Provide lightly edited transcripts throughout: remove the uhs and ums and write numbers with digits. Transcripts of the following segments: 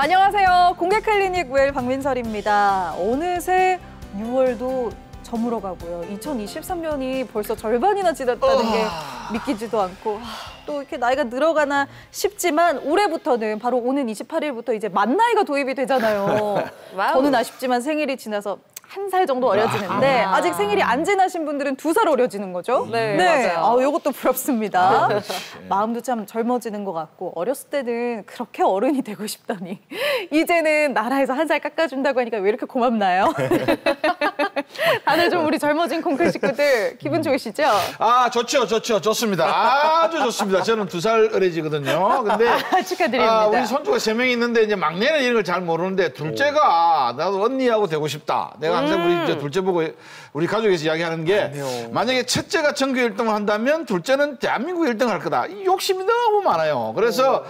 안녕하세요. 공개클리닉 웰 박민설입니다. 어느새 6월도 저물어 가고요. 2023년이 벌써 절반이나 지났다는 게 믿기지도 않고 또 이렇게 나이가 늘어가나 싶지만 올해부터는 바로 오는 28일부터 이제 만 나이가 도입이 되잖아요. 저는 아쉽지만 생일이 지나서 1살 정도 어려지는데 아직 생일이 안 지나신 분들은 2살 어려지는 거죠? 네, 맞아요. 이것도 부럽습니다. 마음도 참 젊어지는 것 같고 어렸을 때는 그렇게 어른이 되고 싶다니 이제는 나라에서 1살 깎아준다고 하니까 왜 이렇게 고맙나요? 다들 좀 우리 젊어진 공클 식구들 기분 좋으시죠? 아, 좋죠. 좋습니다. 아주 좋습니다. 저는 2살 어리지거든요. 근데 축하드립니다. 우리 손주가 3명이 있는데 이제 막내는 이런 걸 잘 모르는데 둘째가 나도 언니하고 되고 싶다. 내가 항상 우리 이제 둘째 보고 우리 가족에서 이야기하는 게 만약에 첫째가 전교 1등을 한다면 둘째는 대한민국 1등 할 거다. 이 욕심이 너무 많아요. 그래서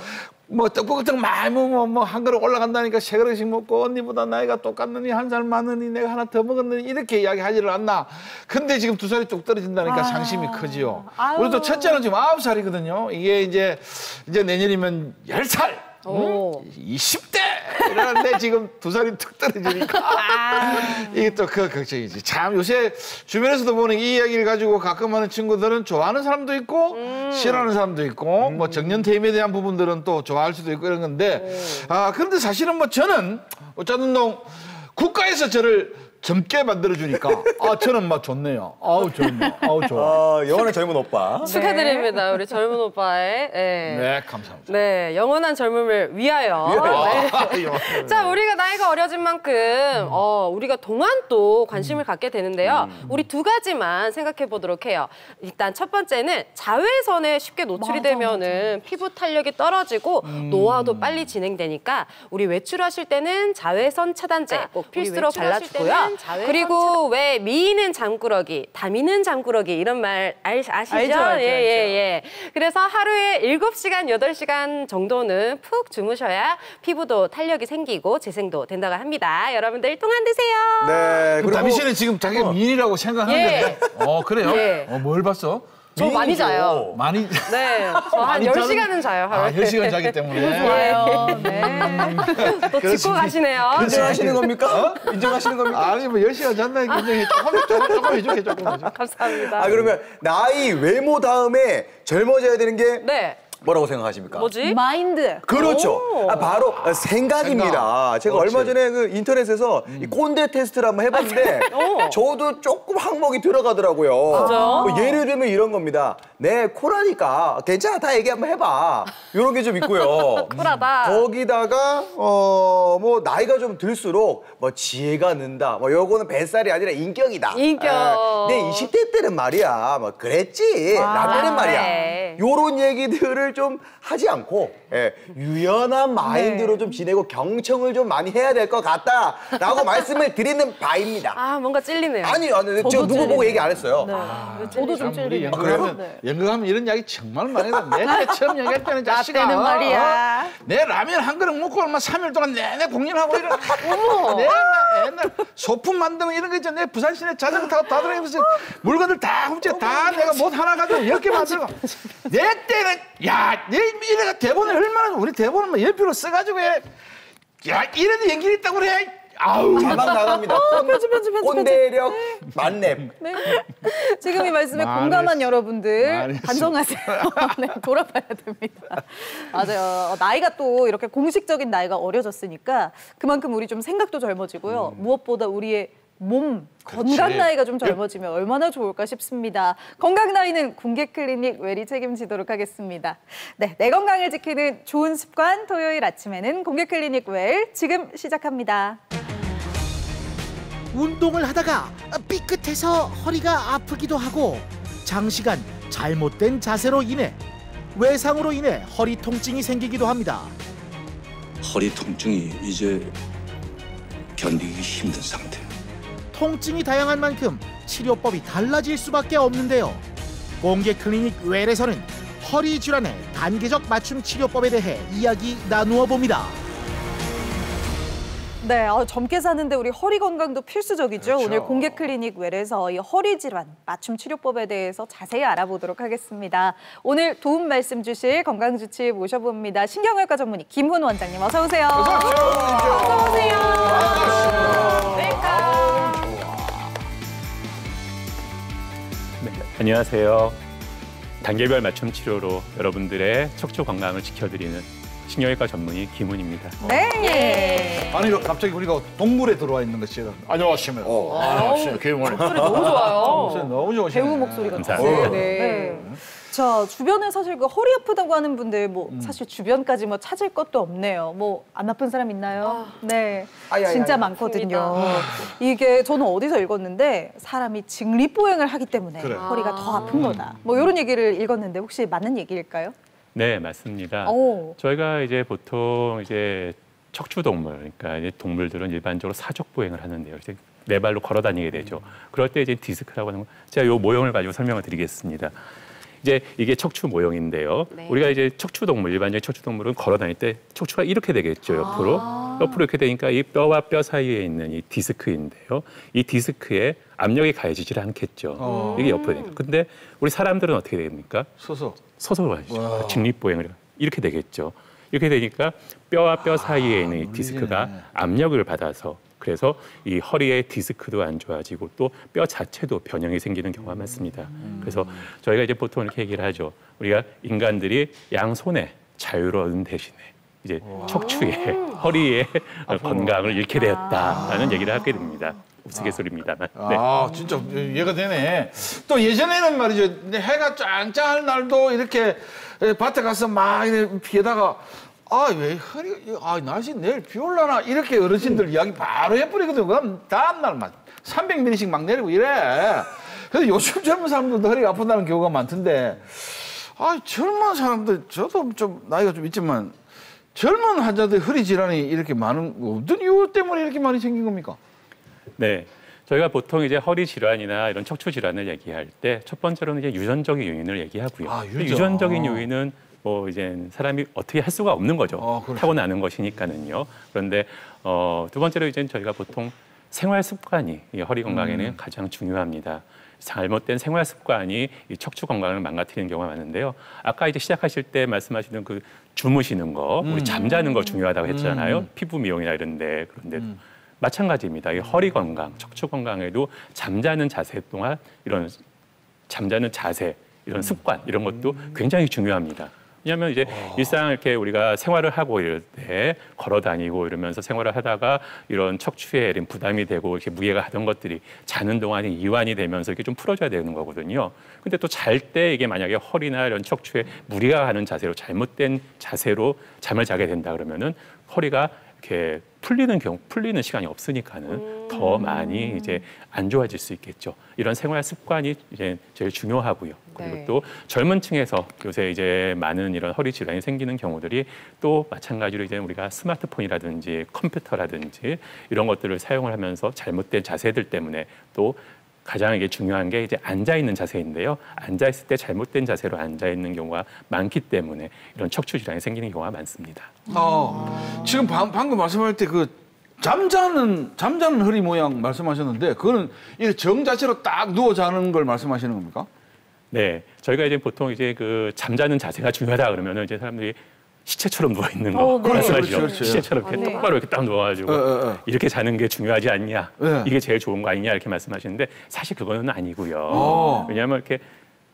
뭐 떡국 같은 거 많이 먹으면 뭐 한 그릇 올라간다니까 3그릇씩 먹고 언니보다 나이가 똑같느니 1살 많으니 내가 하나 더 먹었느니 이렇게 이야기하지를 않나. 근데 지금 2살이 뚝 떨어진다니까 상심이 크지요. 우리 또 첫째는 지금 9살이거든요. 이게 이제 내년이면 10살. 20대 이러는데 지금 2살이 툭 떨어지니까 이게 또 그 걱정이지. 참 요새 주변에서도 보는 이 이야기를 가지고 가끔 하는 친구들은 좋아하는 사람도 있고 싫어하는 사람도 있고 뭐 정년퇴임에 대한 부분들은 또 좋아할 수도 있고 이런 건데 그런데 사실은 뭐 저는 어쩌든 국가에서 저를 젊게 만들어주니까 저는 막 좋네요. 좋네요. 좋아. 영원한 젊은 오빠. 축하드립니다. 우리 젊은 오빠의. 네, 감사합니다. 네, 영원한 젊음을 위하여. 네. 자, 우리가 나이가 어려진 만큼 우리가 동안도 관심을 갖게 되는데요. 우리 2가지만 생각해 보도록 해요. 일단 첫 번째는 자외선에 쉽게 노출이 되면은 피부 탄력이 떨어지고 노화도 빨리 진행되니까 우리 외출하실 때는 자외선 차단제 꼭 필수로 발라주고요. 그리고 왜 미는 잠꾸러기, 다미는 잠꾸러기 이런 말 아시죠? 알죠. 예. 그래서 하루에 7시간, 8시간 정도는 푹 주무셔야 피부도 탄력이 생기고 재생도 된다고 합니다. 여러분들 통한 되세요. 네. 그럼 다미 씨는 지금 자기가 미인이라고 생각하는데. 그래요? 예. 뭘 봤어? 저 많이 자요. 많이? 네. 저 한 10시간은 자요, 하루에. 10시간 자기 때문에. 좋아요. 네. 또 짚고 가시네요. 인정하시는 겁니까? 인정하시는 겁니까? 아니, 뭐 10시간 잤나 인정해. 조금 해줄게. 감사합니다. 그러면 나이, 외모 다음에 젊어져야 되는 게 네. 뭐라고 생각하십니까? 뭐지? 마인드. 그렇죠. 바로 생각입니다. 제가 그렇지. 얼마 전에 그 인터넷에서 이 꼰대 테스트를 한번 해봤는데 저도 조금 항목이 들어가더라고요. 뭐 예를 들면 이런 겁니다. 네, 쿨하니까 괜찮아. 다 얘기 한번 해봐. 이런 게 좀 있고요. 쿨하다. 거기다가 뭐 나이가 좀 들수록 뭐 지혜가 는다. 뭐 요거는 뱃살이 아니라 인격이다. 인격. 내 20대 때는 말이야. 뭐 그랬지. 나 때는 말이야. 네. 요런 얘기들을 좀 하지 않고 유연한 마인드로 좀 지내고 경청을 좀 많이 해야 될 것 같다라고 말씀을 드리는 바입니다. 뭔가 찔리네요. 아니, 저 누구 보고 얘기 안 했어요. 저도 좀 찔리네요. 연극하면 이런 이야기 정말 많이 했다. 내가 처음 얘기할 때는 자식아. 때는 말이야. 내 라면 한 그릇 먹고 얼마 3일 동안 내내 공연하고 이런. 내가 옛날 소품 만드는 이런 거 있잖아. 내 부산 시내 자전거 타고 다들어가면서 물건들 다 훔쳐 다 내가 못 하나 가지고 10개 만들고. 내 때는 내가 대본을 얼마나 우리 대본을 막 연필로 써가지고 해. 이런 연기를 있다고 그래. 자막 나갑니다. 편집. 꼰대력 만렙. 네. 지금 이 말씀에 공감한 여러분들 반성하세요. 네, 돌아봐야 됩니다. 맞아요. 나이가 또 이렇게 공식적인 나이가 어려졌으니까 그만큼 우리 좀 생각도 젊어지고요. 무엇보다 우리의 몸, 건강 나이가 좀 젊어지면 얼마나 좋을까 싶습니다. 건강 나이는 공개클리닉 웰이 책임지도록 하겠습니다. 네, 내 건강을 지키는 좋은 습관 토요일 아침에는 공개클리닉 웰 지금 시작합니다. 운동을 하다가 삐끗해서 허리가 아프기도 하고 장시간 잘못된 자세로 인해 외상으로 인해 허리 통증이 생기기도 합니다. 허리 통증이 이제 견디기 힘든 상태. 통증이 다양한 만큼 치료법이 달라질 수밖에 없는데요. 공개클리닉 웰에서는 허리 질환의 단계적 맞춤 치료법에 대해 이야기 나누어 봅니다. 네, 젊게 사는데 우리 허리 건강도 필수적이죠. 그렇죠. 오늘 공개 클리닉 웰에서 이 허리 질환 맞춤 치료법에 대해서 자세히 알아보도록 하겠습니다. 오늘 도움 말씀 주실 건강주치 모셔봅니다. 신경외과 전문의 김훈 원장님 어서 오세요. 어서 오세요. 네, 안녕하세요. 단계별 맞춤 치료로 여러분들의 척추 건강을 지켜드리는 신경외과 전문의 김훈입니다. 네. 아니 갑자기 우리가 동물에 들어와 있는 것이 안녕하십니까. 안녕하십니까. 김훈. 목소리 너무 좋아요. 너무 좋으시네. 배우 목소리가 감사합니다. 네. 자, 주변에 사실 그 허리 아프다고 하는 분들 뭐 사실 주변까지 뭐 찾을 것도 없네요. 뭐 안 아픈 사람 있나요? 네. 진짜 많거든요. 이게 저는 어디서 읽었는데 사람이 직립보행을 하기 때문에 그래. 허리가 더 아픈 거다. 뭐 이런 얘기를 읽었는데 혹시 맞는 얘기일까요? 네, 맞습니다. 오. 저희가 이제 보통 이제 척추 동물, 그러니까 이제 동물들은 일반적으로 사족 보행을 하는데요. 이제 네 발로 걸어 다니게 되죠. 그럴 때 이제 디스크라고 하는 거, 제가 이 모형을 가지고 설명을 드리겠습니다. 이제 이게 척추 모형인데요. 네. 우리가 이제 척추 동물, 일반적인 척추 동물은 걸어 다닐 때 척추가 이렇게 되겠죠, 옆으로. 옆으로 이렇게 되니까 이 뼈와 뼈 사이에 있는 이 디스크인데요. 이 디스크에 압력이 가해지질 않겠죠. 이게 옆으로 되니까. 근데 우리 사람들은 어떻게 됩니까? 서서 가시죠. 직립보행을 이렇게 되겠죠. 이렇게 되니까 뼈와 뼈 사이에 있는 이 디스크가 압력을 받아서 그래서 이 허리의 디스크도 안 좋아지고 또 뼈 자체도 변형이 생기는 경우가 많습니다. 그래서 저희가 이제 보통 이렇게 얘기를 하죠. 우리가 인간들이 양손에 자유로운 대신에 이제 척추에 허리의 건강을 잃게 되었다라는 얘기를 하게 됩니다. 우스갯소리입니다만. 네. 아, 진짜 이해가 되네. 또 예전에는 말이죠. 해가 짱짱할 날도 이렇게 밭에 가서 막 이렇게 피해다가 왜 날씨 내일 비 올라나 이렇게 어르신들 이야기 바로 해버리거든요. 그럼 다음날 막 300ml씩 막 내리고 이래. 그래서 요즘 젊은 사람들도 허리가 아프다는 경우가 많던데 젊은 사람들 저도 좀 나이가 좀 있지만 젊은 환자들 허리 질환이 이렇게 많은 어떤 이유 때문에 이렇게 많이 생긴 겁니까? 네. 저희가 보통 이제 허리 질환이나 이런 척추 질환을 얘기할 때 첫 번째로는 이제 유전적인 요인을 얘기하고요. 유전적인 요인은 뭐 이제 사람이 어떻게 할 수가 없는 거죠. 그렇죠. 타고나는 것이니까는요. 그런데 두 번째로 이제 저희가 보통 생활 습관이 이 허리 건강에는 가장 중요합니다. 잘못된 생활 습관이 이 척추 건강을 망가뜨리는 경우가 많은데요. 아까 이제 시작하실 때 말씀하시는 그 주무시는 거, 우리 잠자는 거 중요하다고 했잖아요. 피부 미용이나 이런데 그런데 마찬가지입니다. 이 허리 건강, 척추 건강에도 잠자는 자세 동안 이런 잠자는 자세, 이런 습관 이런 것도 굉장히 중요합니다. 왜냐하면 이제 일상 이렇게 우리가 생활을 하고 이럴 때 걸어 다니고 이러면서 생활을 하다가 이런 척추에 이런 부담이 되고 이렇게 무게가 하던 것들이 자는 동안에 이완이 되면서 이렇게 좀 풀어줘야 되는 거거든요. 근데 또 잘 때 이게 만약에 허리나 이런 척추에 무리가 가는 자세로 잘못된 자세로 잠을 자게 된다 그러면은 허리가 이렇게 풀리는 시간이 없으니까는 더 많이 이제 안 좋아질 수 있겠죠. 이런 생활 습관이 이제 제일 중요하고요. 그리고 네. 또 젊은 층에서 요새 이제 많은 이런 허리 질환이 생기는 경우들이 또 마찬가지로 이제 우리가 스마트폰이라든지 컴퓨터라든지 이런 것들을 사용을 하면서 잘못된 자세들 때문에 또 가장 이게 중요한 게 이제 앉아 있는 자세인데요. 앉아 있을 때 잘못된 자세로 앉아 있는 경우가 많기 때문에 이런 척추 질환이 생기는 경우가 많습니다. 지금 방금 말씀할 때 그 잠자는 허리 모양 말씀하셨는데 그거는 이 정 자체로 딱 누워 자는 걸 말씀하시는 겁니까? 네, 저희가 이제 보통 이제 그 잠자는 자세가 중요하다 그러면은 이제 사람들이 시체처럼 누워 있는 거 네. 말씀하시죠. 그렇지. 시체처럼 이렇게 똑바로 이렇게 딱 누워가지고 이렇게 자는 게 중요하지 않냐, 이게 제일 좋은 거 아니냐 이렇게 말씀하시는데 사실 그거는 아니고요. 왜냐하면 이렇게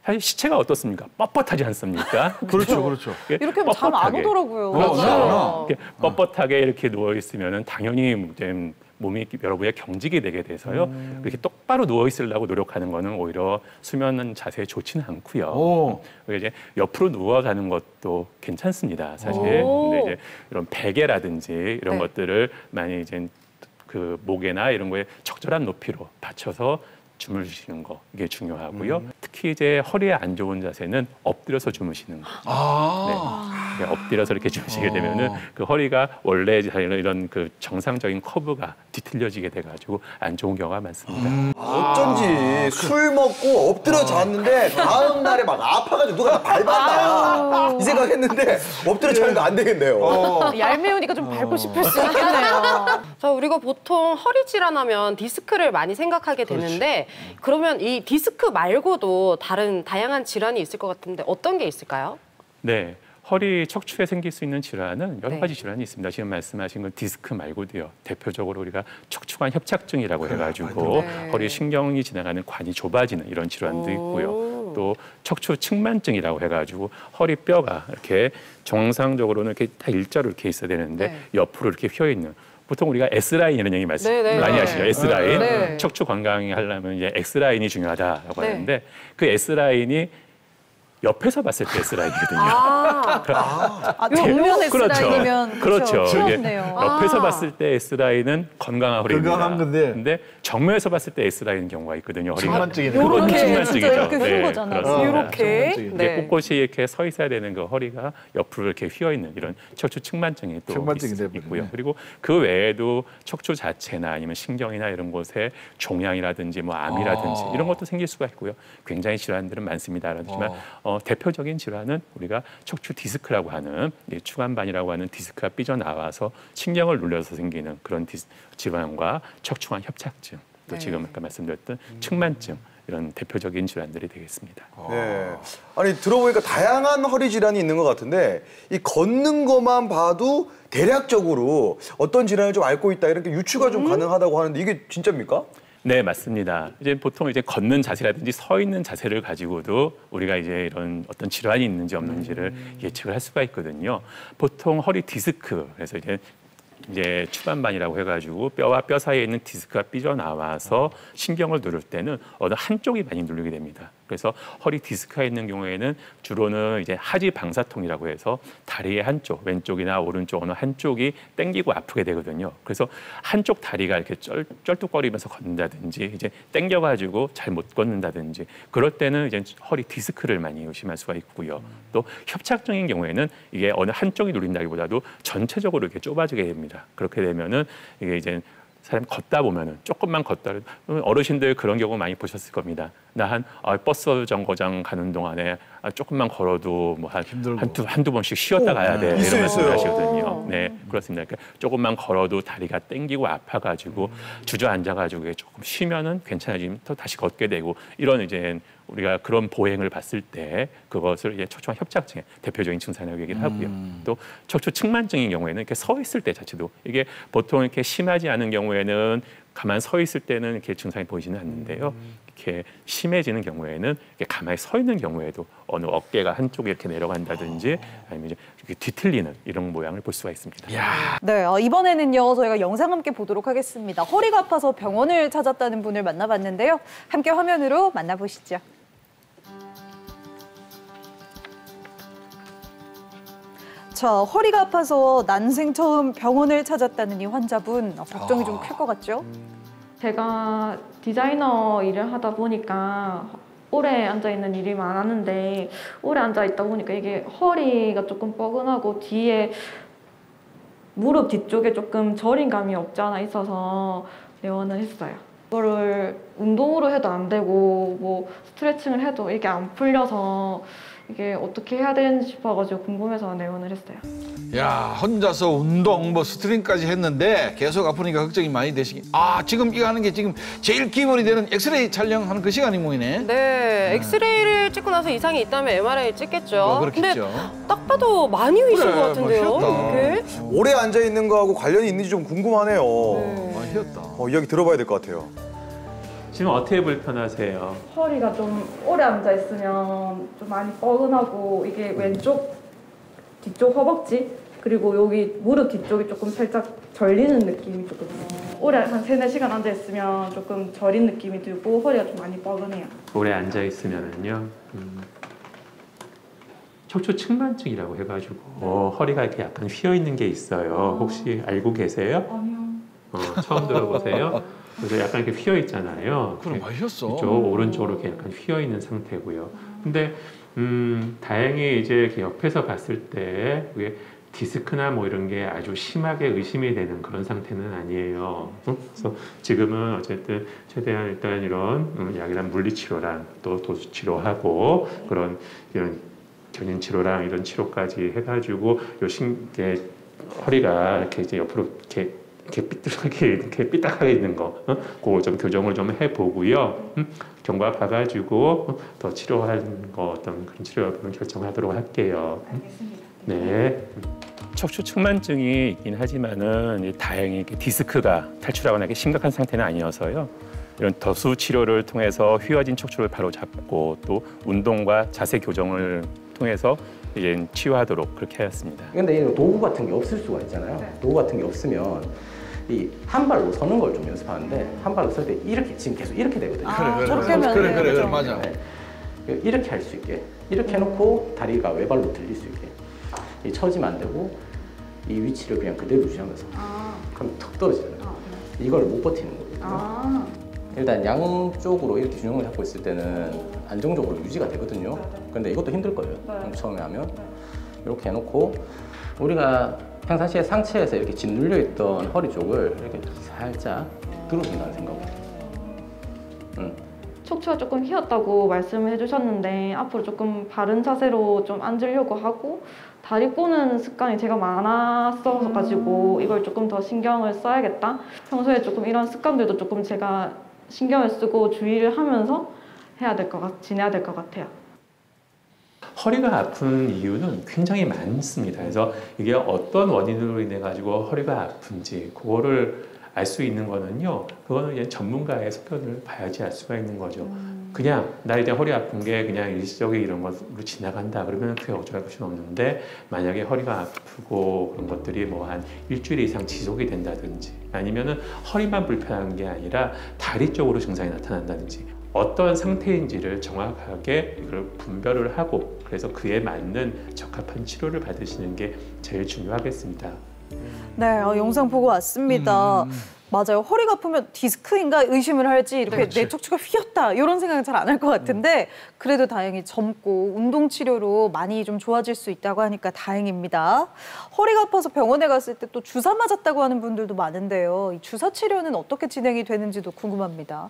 사실 시체가 어떻습니까? 뻣뻣하지 않습니까? 그렇죠. 이렇게 하면 잠 안 오더라고요. 그렇죠. 이렇게 뻣뻣하게 이렇게 누워 있으면은 당연히 이제 몸이 여러분의 경직이 되게 돼서요. 이렇게 똑바로 누워 있으려고 노력하는 거는 오히려 수면 자세에 좋지는 않고요. 이제 옆으로 누워 자는 것도 괜찮습니다, 사실. 근데 이제 이런 베개라든지 이런 것들을 많이 이제 그 목에나 이런 거에 적절한 높이로 받쳐서 주무시는 거 이게 중요하고요. 특히 이제 허리에 안 좋은 자세는 엎드려서 주무시는 거. 네. 엎드려서 이렇게 주무시게 되면은 그 허리가 원래 이런 그 정상적인 커브가 뒤틀려지게 돼가지고 안 좋은 경우가 많습니다. 어쩐지 술 먹고 엎드려 잤는데 다음 날에 막 아파가지고 누가 나 밟았다 이 생각했는데 엎드려 자니까 안 되겠네요. 얄미우니까 좀 밟고 싶을 수 있겠네요. 자, 우리가 보통 허리 질환하면 디스크를 많이 생각하게 되는데 그러면 이 디스크 말고도 다른 다양한 질환이 있을 것 같은데 어떤 게 있을까요? 네. 허리 척추에 생길 수 있는 질환은 여러 가지 질환이 있습니다. 지금 말씀하신 건 디스크 말고도요. 대표적으로 우리가 척추관 협착증이라고 해가지고 허리 신경이 지나가는 관이 좁아지는 이런 질환도 있고요. 또 척추 측만증이라고 해가지고 허리 뼈가 이렇게 정상적으로는 이렇게 다 일자로 이렇게 있어야 되는데 옆으로 이렇게 휘어 있는. 보통 우리가 S라인이라는 얘기 많이 하시죠. S라인. 척추 건강히 하려면 이제 X라인이 중요하다라고 하는데 그 S라인이 옆에서 봤을 때 S라인이거든요. 정면 S라인이면 그렇죠. 처음이네요. 옆에서 봤을 때 S라인은 건강한 허리입니다. 건강한 건데. 근데 정면에서 봤을 때 S라인 경우가 있거든요. 측만증이네. 이렇게 측만증이죠. 이렇게 쓴 거잖아요. 이렇게. 네. 꼿꼿이 이렇게 서 있어야 되는 그 허리가 옆으로 이렇게 휘어 있는 이런 척추 측만증이 또 있고요. 그리고 그 외에도 척추 자체나 아니면 신경이나 이런 곳에 종양이라든지 뭐 암이라든지 이런 것도 생길 수가 있고요. 굉장히 질환들은 많습니다. 그렇지만 대표적인 질환은 우리가 척추 디스크라고 하는 추간반이라고 하는 디스크가 삐져나와서 신경을 눌려서 생기는 그런 질환과 척추관 협착증, 또 지금 아까 말씀드렸던 측만증 이런 대표적인 질환들이 되겠습니다. 네. 아니 들어보니까 다양한 허리 질환이 있는 것 같은데 이 걷는 것만 봐도 대략적으로 어떤 질환을 좀 앓고 있다 이렇게 유추가 좀 가능하다고 하는데 이게 진짜입니까? 네, 맞습니다. 이제 보통 이제 걷는 자세라든지 서 있는 자세를 가지고도 우리가 이제 이런 어떤 질환이 있는지 없는지를 예측을 할 수가 있거든요. 보통 허리 디스크, 그래서 이제 추간반이라고 해가지고 뼈와 뼈 사이에 있는 디스크가 삐져나와서 신경을 누를 때는 어느 한쪽이 많이 누르게 됩니다. 그래서 허리 디스크가 있는 경우에는 주로는 이제 하지 방사통이라고 해서 다리의 한쪽, 왼쪽이나 오른쪽 어느 한쪽이 땡기고 아프게 되거든요. 그래서 한쪽 다리가 이렇게 쩔뚝거리면서 걷는다든지 이제 땡겨가지고 잘 못 걷는다든지 그럴 때는 이제 허리 디스크를 많이 의심할 수가 있고요. 또 협착증인 경우에는 이게 어느 한쪽이 누린다기보다도 전체적으로 이렇게 좁아지게 됩니다. 그렇게 되면은 이게 이제 사람 걷다 보면은 조금만 걷다 어르신들 그런 경우 많이 보셨을 겁니다. 나 버스 정거장 가는 동안에 조금만 걸어도 뭐 한두 번씩 쉬었다 가야 돼 이런 말씀을 하시거든요. 네, 그렇습니다. 그러니까 조금만 걸어도 다리가 땡기고 아파가지고 주저앉아가지고 조금 쉬면은 괜찮아지면 또 다시 걷게 되고 이런 이제 우리가 그런 보행을 봤을 때 그것을 이제 척추관 협착증의 대표적인 증상이라고 얘기를 하고요. 또 척추 측만증인 경우에는 이렇게 서 있을 때 자체도 이게 보통 이렇게 심하지 않은 경우에는 가만 서 있을 때는 이렇게 증상이 보이지는 않는데요. 이렇게 심해지는 경우에는 이렇게 가만히 서 있는 경우에도 어느 어깨가 한쪽에 이렇게 내려간다든지 아니면 이제 이렇게 뒤틀리는 이런 모양을 볼 수가 있습니다. 네, 이번에는요 저희가 영상 함께 보도록 하겠습니다. 허리가 아파서 병원을 찾았다는 분을 만나봤는데요. 함께 화면으로 만나보시죠. 자, 허리가 아파서 난생 처음 병원을 찾았다는 이 환자분 걱정이 좀 클 것 같죠? 제가 디자이너 일을 하다 보니까 오래 앉아있는 일이 많았는데 오래 앉아있다 보니까 이게 허리가 조금 뻐근하고 뒤에 무릎 뒤쪽에 조금 저린 감이 없지 않아 있어서 내원을 했어요. 이거를 운동으로 해도 안 되고 뭐 스트레칭을 해도 이게 안 풀려서 이게 어떻게 해야 되는지 싶어가지고 궁금해서 내원을 했어요. 야, 혼자서 운동, 뭐 스트링까지 했는데 계속 아프니까 걱정이 많이 되시긴. 지금 이거 하는 게 지금 제일 기본이 되는 엑스레이 촬영하는 그 시간이 모이네. 네, 엑스레이를 찍고 나서 이상이 있다면 MRI 찍겠죠. 그렇겠죠. 근데 딱 봐도 많이 위신 것 같은데요, 이렇게? 오래 앉아 있는 거하고 관련이 있는지 좀 궁금하네요. 많이 휘었다. 이야기 들어봐야 될 것 같아요. 지금 어떻게 불편하세요? 허리가 좀 오래 앉아 있으면 좀 많이 뻐근하고 이게 왼쪽 뒤쪽 허벅지 그리고 여기 무릎 뒤쪽이 조금 살짝 절리는 느낌이 조금 오래 한 3-4시간 앉아 있으면 조금 저린 느낌이 들고 허리가 좀 많이 뻐근해요. 오래 앉아 있으면은요. 척추 측만증이라고 해가지고 허리가 이렇게 약간 휘어 있는 게 있어요. 혹시 알고 계세요? 아니요. 처음 들어보세요? 그래서 약간 이렇게 휘어 있잖아요. 그럼 많이 휘었어. 이쪽 오른쪽으로 이렇게 약간 휘어 있는 상태고요. 근데 다행히 이제 이렇게 옆에서 봤을 때 이게 디스크나 뭐 이런 게 아주 심하게 의심이 되는 그런 상태는 아니에요. 그래서 지금은 어쨌든 최대한 일단 이런 약이랑 물리치료랑 또 도수치료하고 그런 이런 견인치료랑 이런 치료까지 해가지고 허리가 이렇게 이제 옆으로 이렇게 삐딱하게 있는 거, 그거 좀 교정을 좀 해보고요. 경과 봐가지고 더 치료하는 거 어떤 그런 치료를 결정하도록 할게요. 알겠습니다. 네. 척추 측만증이 있긴 하지만은 다행히 디스크가 탈출하거나 심각한 상태는 아니어서요. 이런 더수 치료를 통해서 휘어진 척추를 바로 잡고 또 운동과 자세 교정을 통해서 이제 치유하도록 그렇게 하였습니다. 근데 도구 같은 게 없을 수가 있잖아요. 네. 도구 같은 게 없으면 이 한 발로 서는 걸 좀 연습하는데 한 발로 설 때 이렇게 지금 계속 이렇게 되거든요. 저렇게 하면 그래 맞아. 네. 이렇게 할 수 있게 이렇게 해놓고 다리가 외발로 들릴 수 있게 이 처지면 안 되고 이 위치를 그냥 그대로 유지하면서 그럼 턱 떨어지잖아요. 이걸 못 버티는 거거든요. 일단 양쪽으로 이렇게 균형을 잡고 있을 때는 안정적으로 유지가 되거든요. 근데 이것도 힘들 거예요. 처음에 하면 이렇게 해놓고 우리가 평상시에 상체에서 이렇게 짓눌려 있던 허리 쪽을 이렇게 살짝 들어준다는 생각으로. 척추가 조금 휘었다고 말씀을 해주셨는데 앞으로 조금 바른 자세로 좀 앉으려고 하고 다리 꼬는 습관이 제가 많았어가지고 이걸 조금 더 신경을 써야겠다. 평소에 조금 이런 습관들도 조금 제가 신경을 쓰고 주의를 하면서 지내야 될 것 같아요. 허리가 아픈 이유는 굉장히 많습니다. 그래서 이게 어떤 원인으로 인해 가지고 허리가 아픈지 그거를 알 수 있는 거는요. 그거는 이제 전문가의 소견을 봐야지 알 수가 있는 거죠. 그냥 나 이제 허리 아픈 게 그냥 일시적인 이런 것으로 지나간다 그러면 그게 어쩔 것이 없는데 만약에 허리가 아프고 그런 것들이 뭐 한 일주일 이상 지속이 된다든지 아니면은 허리만 불편한 게 아니라 다리 쪽으로 증상이 나타난다든지 어떤 상태인지를 정확하게 이걸 분별을 하고 그래서 그에 맞는 적합한 치료를 받으시는 게 제일 중요하겠습니다. 네, 영상 보고 왔습니다. 맞아요. 허리가 아프면 디스크인가 의심을 할지 이렇게 내 척추가 휘었다 이런 생각은 잘 안 할 것 같은데 그래도 다행히 젊고 운동 치료로 많이 좀 좋아질 수 있다고 하니까 다행입니다. 허리가 아파서 병원에 갔을 때 또 주사 맞았다고 하는 분들도 많은데요. 이 주사 치료는 어떻게 진행이 되는지도 궁금합니다.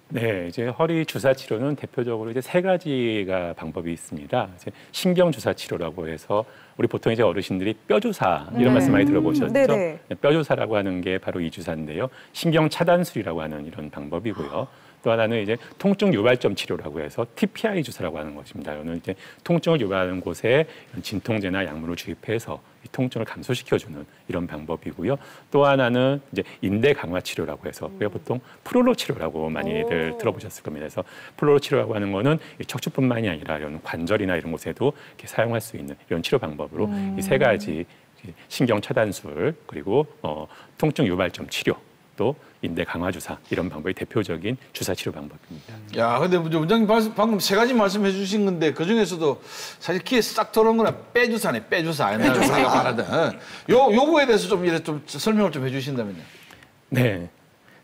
네, 이제 허리 주사 치료는 대표적으로 이제 3가지가 방법이 있습니다. 이제 신경 주사 치료라고 해서 우리 보통 이제 어르신들이 뼈 주사 이런 말씀 많이 들어보셨죠? 네네. 뼈 주사라고 하는 게 바로 이 주사인데요. 신경 차단술이라고 하는 이런 방법이고요. 또 하나는 이제 통증 유발점 치료라고 해서 TPI 주사라고 하는 것입니다. 이거는 이제 통증을 유발하는 곳에 진통제나 약물을 주입해서 이 통증을 감소시켜주는 이런 방법이고요. 또 하나는 이제 인대 강화 치료라고 해서 우리가 보통 프롤로 치료라고 많이들 들어보셨을 겁니다. 그래서 프롤로 치료라고 하는 거는 척추뿐만이 아니라 이런 관절이나 이런 곳에도 이렇게 사용할 수 있는 이런 치료 방법으로 이 3가지 신경 차단술 그리고 통증 유발점 치료 또 인대 강화 주사 이런 방법이 대표적인 주사 치료 방법입니다. 야, 근데 원장님 방금 3가지 말씀해 주신 건데 그 중에서도 사실 귀에 싹 들어온 거는 빼 주사네, 빼 주사. 옛날에 우리가 말하던 요거에 대해서 좀 설명을 좀 해주신다면요. 네.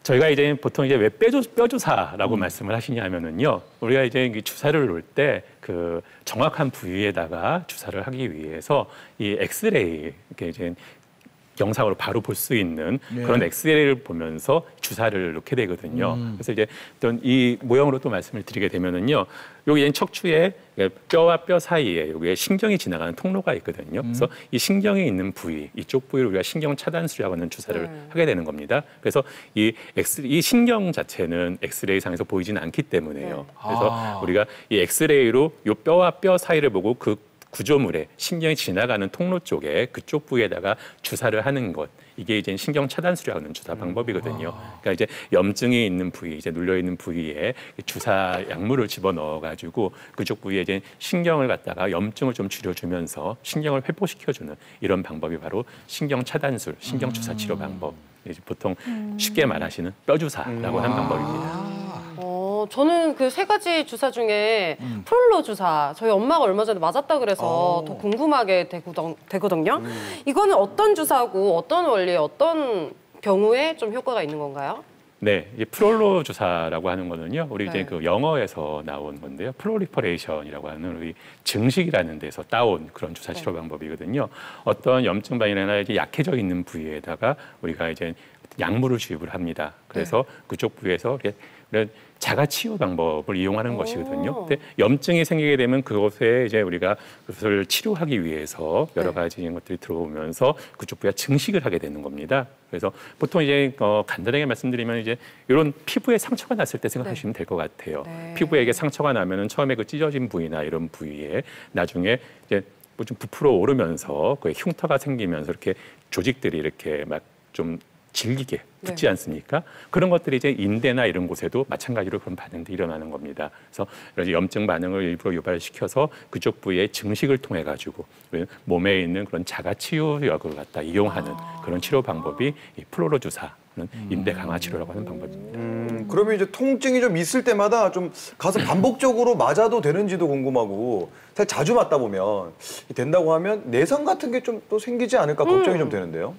저희가 이제 보통 이제 왜 뼈 주사라고 말씀을 하시냐면은요. 우리가 이제 주사를 놓을 때 그 정확한 부위에다가 주사를 하기 위해서 이 엑스레이 이렇게 이제 영상으로 바로 볼 수 있는 그런 엑스레이를 보면서 주사를 놓게 되거든요. 그래서 이제 어떤 이 모형으로 또 말씀을 드리게 되면은요, 여기 척추에 뼈와 뼈 사이에 여기에 신경이 지나가는 통로가 있거든요. 그래서 이 신경이 있는 부위, 이쪽 부위를 우리가 신경 차단술이라고 하는 주사를 하게 되는 겁니다. 그래서 이 신경 자체는 엑스레이 상에서 보이지는 않기 때문에요. 그래서 우리가 이 엑스레이로 이 뼈와 뼈 사이를 보고 그 구조물에 신경이 지나가는 통로 쪽에 그쪽 부위에다가 주사를 하는 것 이게 이제 신경 차단술이라고 하는 주사 방법이거든요. 그러니까 이제 염증이 있는 부위, 이제 눌려 있는 부위에 주사 약물을 집어 넣어 가지고 그쪽 부위에 이제 신경을 갖다가 염증을 좀 줄여주면서 신경을 회복시켜주는 이런 방법이 바로 신경 차단술, 신경 주사 치료 방법. 이제 보통 쉽게 말하시는 뼈 주사라고 하는 방법입니다. 저는 그 3가지 주사 중에 프롤로 주사 저희 엄마가 얼마 전에 맞았다 그래서 더 궁금하게 되거든요. 이거는 어떤 주사고 어떤 원리에 어떤 경우에 좀 효과가 있는 건가요? 네, 이 프롤로 주사라고 하는 거는요. 우리 이제 네. 그 영어에서 나온 건데요. 프롤리퍼레이션이라고 하는 우리 증식이라는 데서 따온 그런 주사 치료 방법이거든요. 어떤 염증 반이나 이제 약해져 있는 부위에다가 우리가 이제 약물을 주입을 합니다. 그래서 그쪽 부위에서 이런 자가 치유 방법을 이용하는 것이거든요. 근데 염증이 생기게 되면 그것에 이제 우리가 그것을 치료하기 위해서 여러 가지 것들이 들어오면서 그쪽 부위가 증식을 하게 되는 겁니다. 그래서 보통 이제 간단하게 말씀드리면 이제 이런 피부에 상처가 났을 때 생각하시면 될 것 같아요. 피부에 상처가 나면은 처음에 그 찢어진 부위나 이런 부위에 나중에 이제 뭐 좀 부풀어 오르면서 그 흉터가 생기면서 이렇게 조직들이 이렇게 막 좀 질기게 붙지 않습니까? 그런 것들이 이제 인대나 이런 곳에도 마찬가지로 그런 반응들이 일어나는 겁니다. 그래서 이런 염증 반응을 일부러 유발시켜서 그쪽 부위의 증식을 통해 가지고 몸에 있는 그런 자가 치유력을 갖다 이용하는 그런 치료 방법이 이 플로로 주사. 인대 강화 치료라고 하는 방법입니다. 그러면 이제 통증이 좀 있을 때마다 좀 가서 반복적으로 맞아도 되는지도 궁금하고 사실 자주 맞다 보면 된다고 하면 내성 같은 게 좀 또 생기지 않을까 걱정이 좀 되는데요.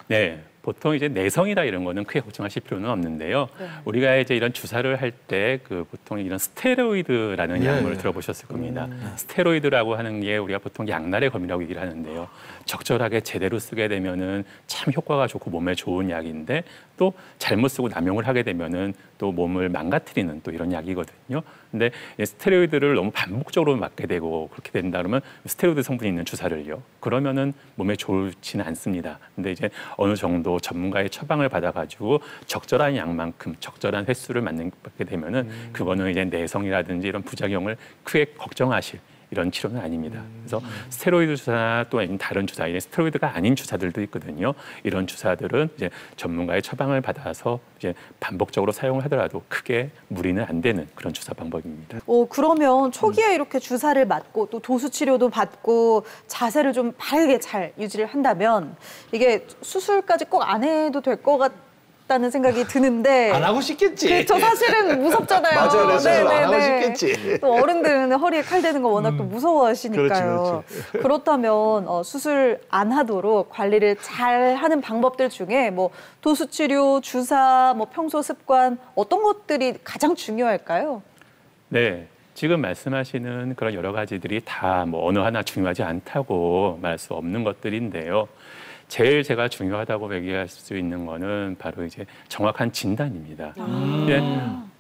네. 보통 이제 내성이다 이런 거는 크게 걱정하실 필요는 없는데요. 우리가 이제 이런 주사를 할 때 그 보통 이런 스테로이드라는 약물을 들어보셨을 겁니다. 스테로이드라고 하는 게 우리가 보통 약날의 검이라고 얘기를 하는데요. 적절하게 제대로 쓰게 되면은 참 효과가 좋고 몸에 좋은 약인데 또 잘못 쓰고 남용을 하게 되면은 또 몸을 망가뜨리는 또 이런 약이거든요. 근데 스테로이드를 너무 반복적으로 맞게 되고 그렇게 된다 그러면 스테로이드 성분이 있는 주사를요. 그러면은 몸에 좋지는 않습니다. 근데 이제 어느 정도 전문가의 처방을 받아가지고 적절한 약만큼 적절한 횟수를 맞게 되면은 그거는 이제 내성이라든지 이런 부작용을 크게 걱정하실 이런 치료는 아닙니다. 그래서 스테로이드 주사나 또 다른 주사, 이제 스테로이드가 아닌 주사들도 있거든요. 이런 주사들은 이제 전문가의 처방을 받아서 이제 반복적으로 사용을 하더라도 크게 무리는 안 되는 그런 주사 방법입니다. 그러면 초기에 이렇게 주사를 맞고 또 도수 치료도 받고 자세를 좀 바르게 잘 유지를 한다면 이게 수술까지 꼭 안 해도 될 것 같다는 생각이 드는데 안 하고 싶겠지. 그렇죠. 사실은 무섭잖아요. 맞아요. 그래서 안 하고 싶겠지. 또 어른들은 허리에 칼 대는 거 워낙 또 무서워하시니까요. 그렇지. 그렇다면 수술 안 하도록 관리를 잘 하는 방법들 중에 뭐 도수 치료, 주사, 뭐 평소 습관 어떤 것들이 가장 중요할까요? 네. 지금 말씀하시는 그런 여러 가지들이 다 뭐 어느 하나 중요하지 않다고 말할 수 없는 것들인데요. 제일 제가 중요하다고 얘기할 수 있는 거는 바로 이제 정확한 진단입니다.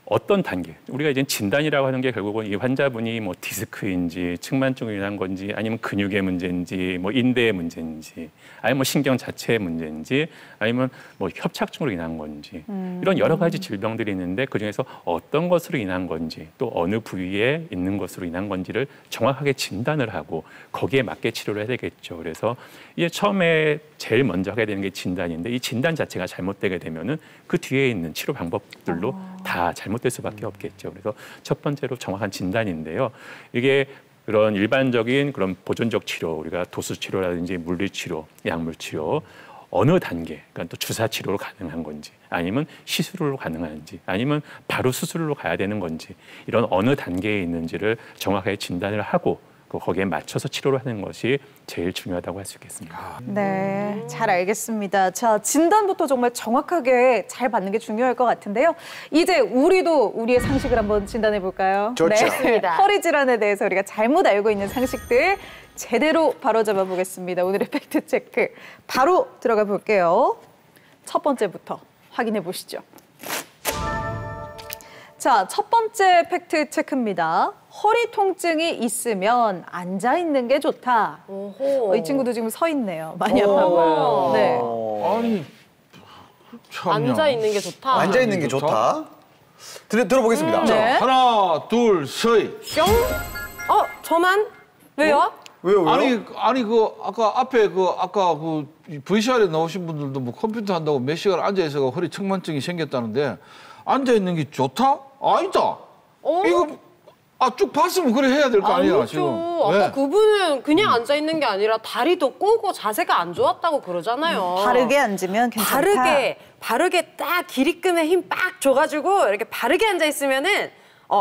어떤 단계? 우리가 이제 진단이라고 하는 게 결국은 이 환자분이 뭐 디스크인지 측만증으로 인한 건지 아니면 근육의 문제인지 뭐 인대의 문제인지 아니면 뭐 신경 자체의 문제인지 아니면 뭐 협착증으로 인한 건지 이런 여러 가지 질병들이 있는데 그중에서 어떤 것으로 인한 건지 또 어느 부위에 있는 것으로 인한 건지를 정확하게 진단을 하고 거기에 맞게 치료를 해야 되겠죠. 그래서 이게 처음에 제일 먼저 하게 되는 게 진단인데 이 진단 자체가 잘못되게 되면은 그 뒤에 있는 치료 방법들로 다 잘못될 수밖에 없겠죠. 그래서 첫 번째로 정확한 진단인데요. 이게 그런 일반적인 그런 보존적 치료, 우리가 도수 치료라든지 물리 치료, 약물 치료 어느 단계, 그러니까 또 주사 치료로 가능한 건지, 아니면 시술로 가능한지, 아니면 바로 수술로 가야 되는 건지 이런 어느 단계에 있는지를 정확하게 진단을 하고 거기에 맞춰서 치료를 하는 것이 제일 중요하다고 할 수 있겠습니다. 네, 잘 알겠습니다. 자, 진단부터 정말 정확하게 잘 받는 게 중요할 것 같은데요. 이제 우리도 우리의 상식을 한번 진단해 볼까요? 좋죠. 네, 허리 질환에 대해서 우리가 잘못 알고 있는 상식들 제대로 바로잡아 보겠습니다. 오늘의 팩트 체크 바로 들어가 볼게요. 첫 번째부터 확인해 보시죠. 자, 첫 번째 팩트 체크입니다. 허리 통증이 있으면 앉아 있는 게 좋다. 이 친구도 지금 서 있네요. 많이 아파 보여요. 네. 아니, 참요. 앉아 있는 게 좋다. 앉아 있는 게 좋다. 들어보겠습니다. 네. 하나, 둘, 셋. 뿅. 저만? 왜요? 왜요? 아니 그 아까 앞에 아까 VCR에 나오신 분들도 뭐 컴퓨터 한다고 몇 시간 앉아 있어가 허리 측만증이 생겼다는데 앉아 있는 게 좋다? 아니다. 이거 쭉 봤으면 그래 해야 될 거 아니야 아니죠. 지금. 아까 네. 그분은 그냥 앉아 있는 게 아니라 다리도 꼬고 자세가 안 좋았다고 그러잖아요. 바르게 앉으면 괜찮다. 바르게 딱 기립근에 힘 빡 줘가지고 이렇게 바르게 앉아 있으면은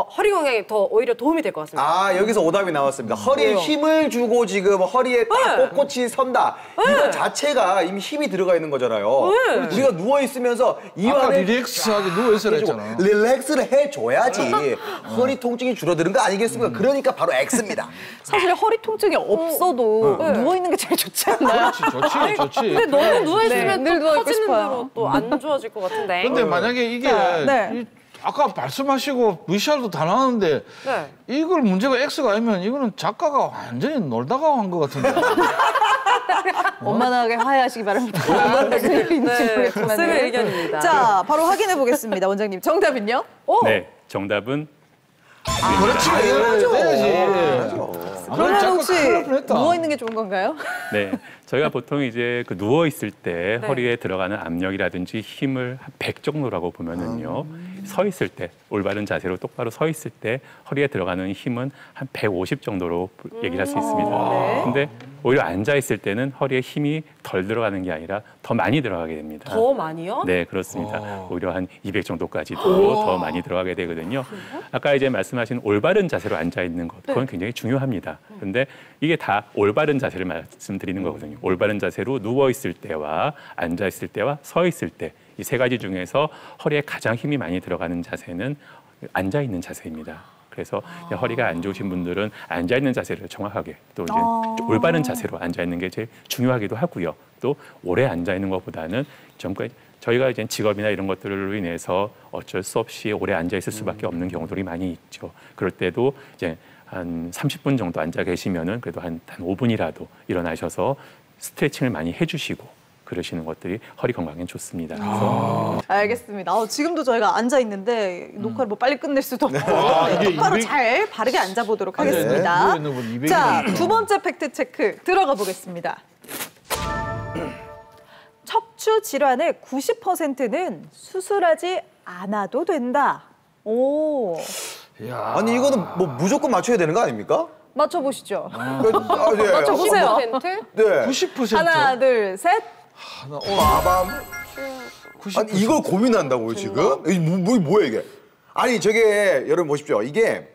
허리 건강에 더 오히려 도움이 될 것 같습니다. 아, 여기서 오답이 나왔습니다. 허리에 힘을 주고 지금 허리에 딱 꼿꼿이 선다. 이거 자체가 이미 힘이 들어가 있는 거잖아요. 우리가 누워 있으면서 아까 릴렉스하게 누워 있으라 했잖아. 릴렉스를 해줘야지 허리 통증이 줄어드는 거 아니겠습니까? 그러니까 바로 X입니다. 사실 허리 통증이 없어도 누워 있는 게 제일 좋지 않나요? 좋지. 근데 너무 누워있으면 늘 또 누워있고 커지는 싶어요. 대로 또 안 좋아질 것 같은데. 근데 만약에 이게 아까 말씀하시고 VCR도 다 나왔는데 이걸 문제가 X가 아니면 이거는 작가가 완전히 놀다가 한 것 같은데. 원만하게 화해하시기 바랍니다. 어떤 일인지 모르겠지만. 좋습니다. 의견입니다. 자, 바로 확인해 보겠습니다. 원장님, 정답은요? 네, 정답은 그렇지. 해야지. 그러면 혹시 누워 있는 게 좋은 건가요? 네, 저희가 보통 이제 그 누워 있을 때 허리에 들어가는 압력이라든지 힘을 한 100 정도라고 보면은요. 서 있을 때 올바른 자세로 똑바로 서 있을 때 허리에 들어가는 힘은 한 150 정도로 얘기를 할 수 있습니다. 근데 오히려 앉아 있을 때는 허리에 힘이 덜 들어가는 게 아니라 더 많이 들어가게 됩니다. 더 많이요? 네, 그렇습니다. 오히려 한 200 정도까지도 더 많이 들어가게 되거든요. 아까 이제 말씀하신 올바른 자세로 앉아 있는 것, 그건 굉장히 중요합니다. 그런데 이게 다 올바른 자세를 말씀드리는 거거든요. 올바른 자세로 누워 있을 때와 앉아 있을 때와 서 있을 때 이 세 가지 중에서 허리에 가장 힘이 많이 들어가는 자세는 앉아 있는 자세입니다. 그래서 허리가 안 좋으신 분들은 앉아 있는 자세를 정확하게 또 이제 올바른 자세로 앉아 있는 게 제일 중요하기도 하고요. 또 오래 앉아 있는 것보다는 저희가 이제 직업이나 이런 것들로 인해서 어쩔 수 없이 오래 앉아 있을 수밖에 없는 경우들이 많이 있죠. 그럴 때도 이제 한 30분 정도 앉아 계시면은 그래도 한 5분이라도 일어나셔서 스트레칭을 많이 해주시고 그러시는 것들이 허리 건강에 좋습니다. 알겠습니다. 지금도 저희가 앉아 있는데 녹화를 뭐 빨리 끝낼 수도 없고 똑바로 잘 바르게 앉아 보도록 하겠습니다. 자, 두 번째 팩트 체크 들어가 보겠습니다. 척추 질환의 90%는 수술하지 않아도 된다. 오. 아니 이거는 뭐 무조건 맞춰야 되는 거 아닙니까? 맞춰보시죠. 네. 맞춰보세요. 90%? 네. 90%? 하나, 둘, 셋. 빠밤. 아니 이걸 고민한다고요 지금? 뭐야 이게? 아니 저게 여러분 보십시오. 이게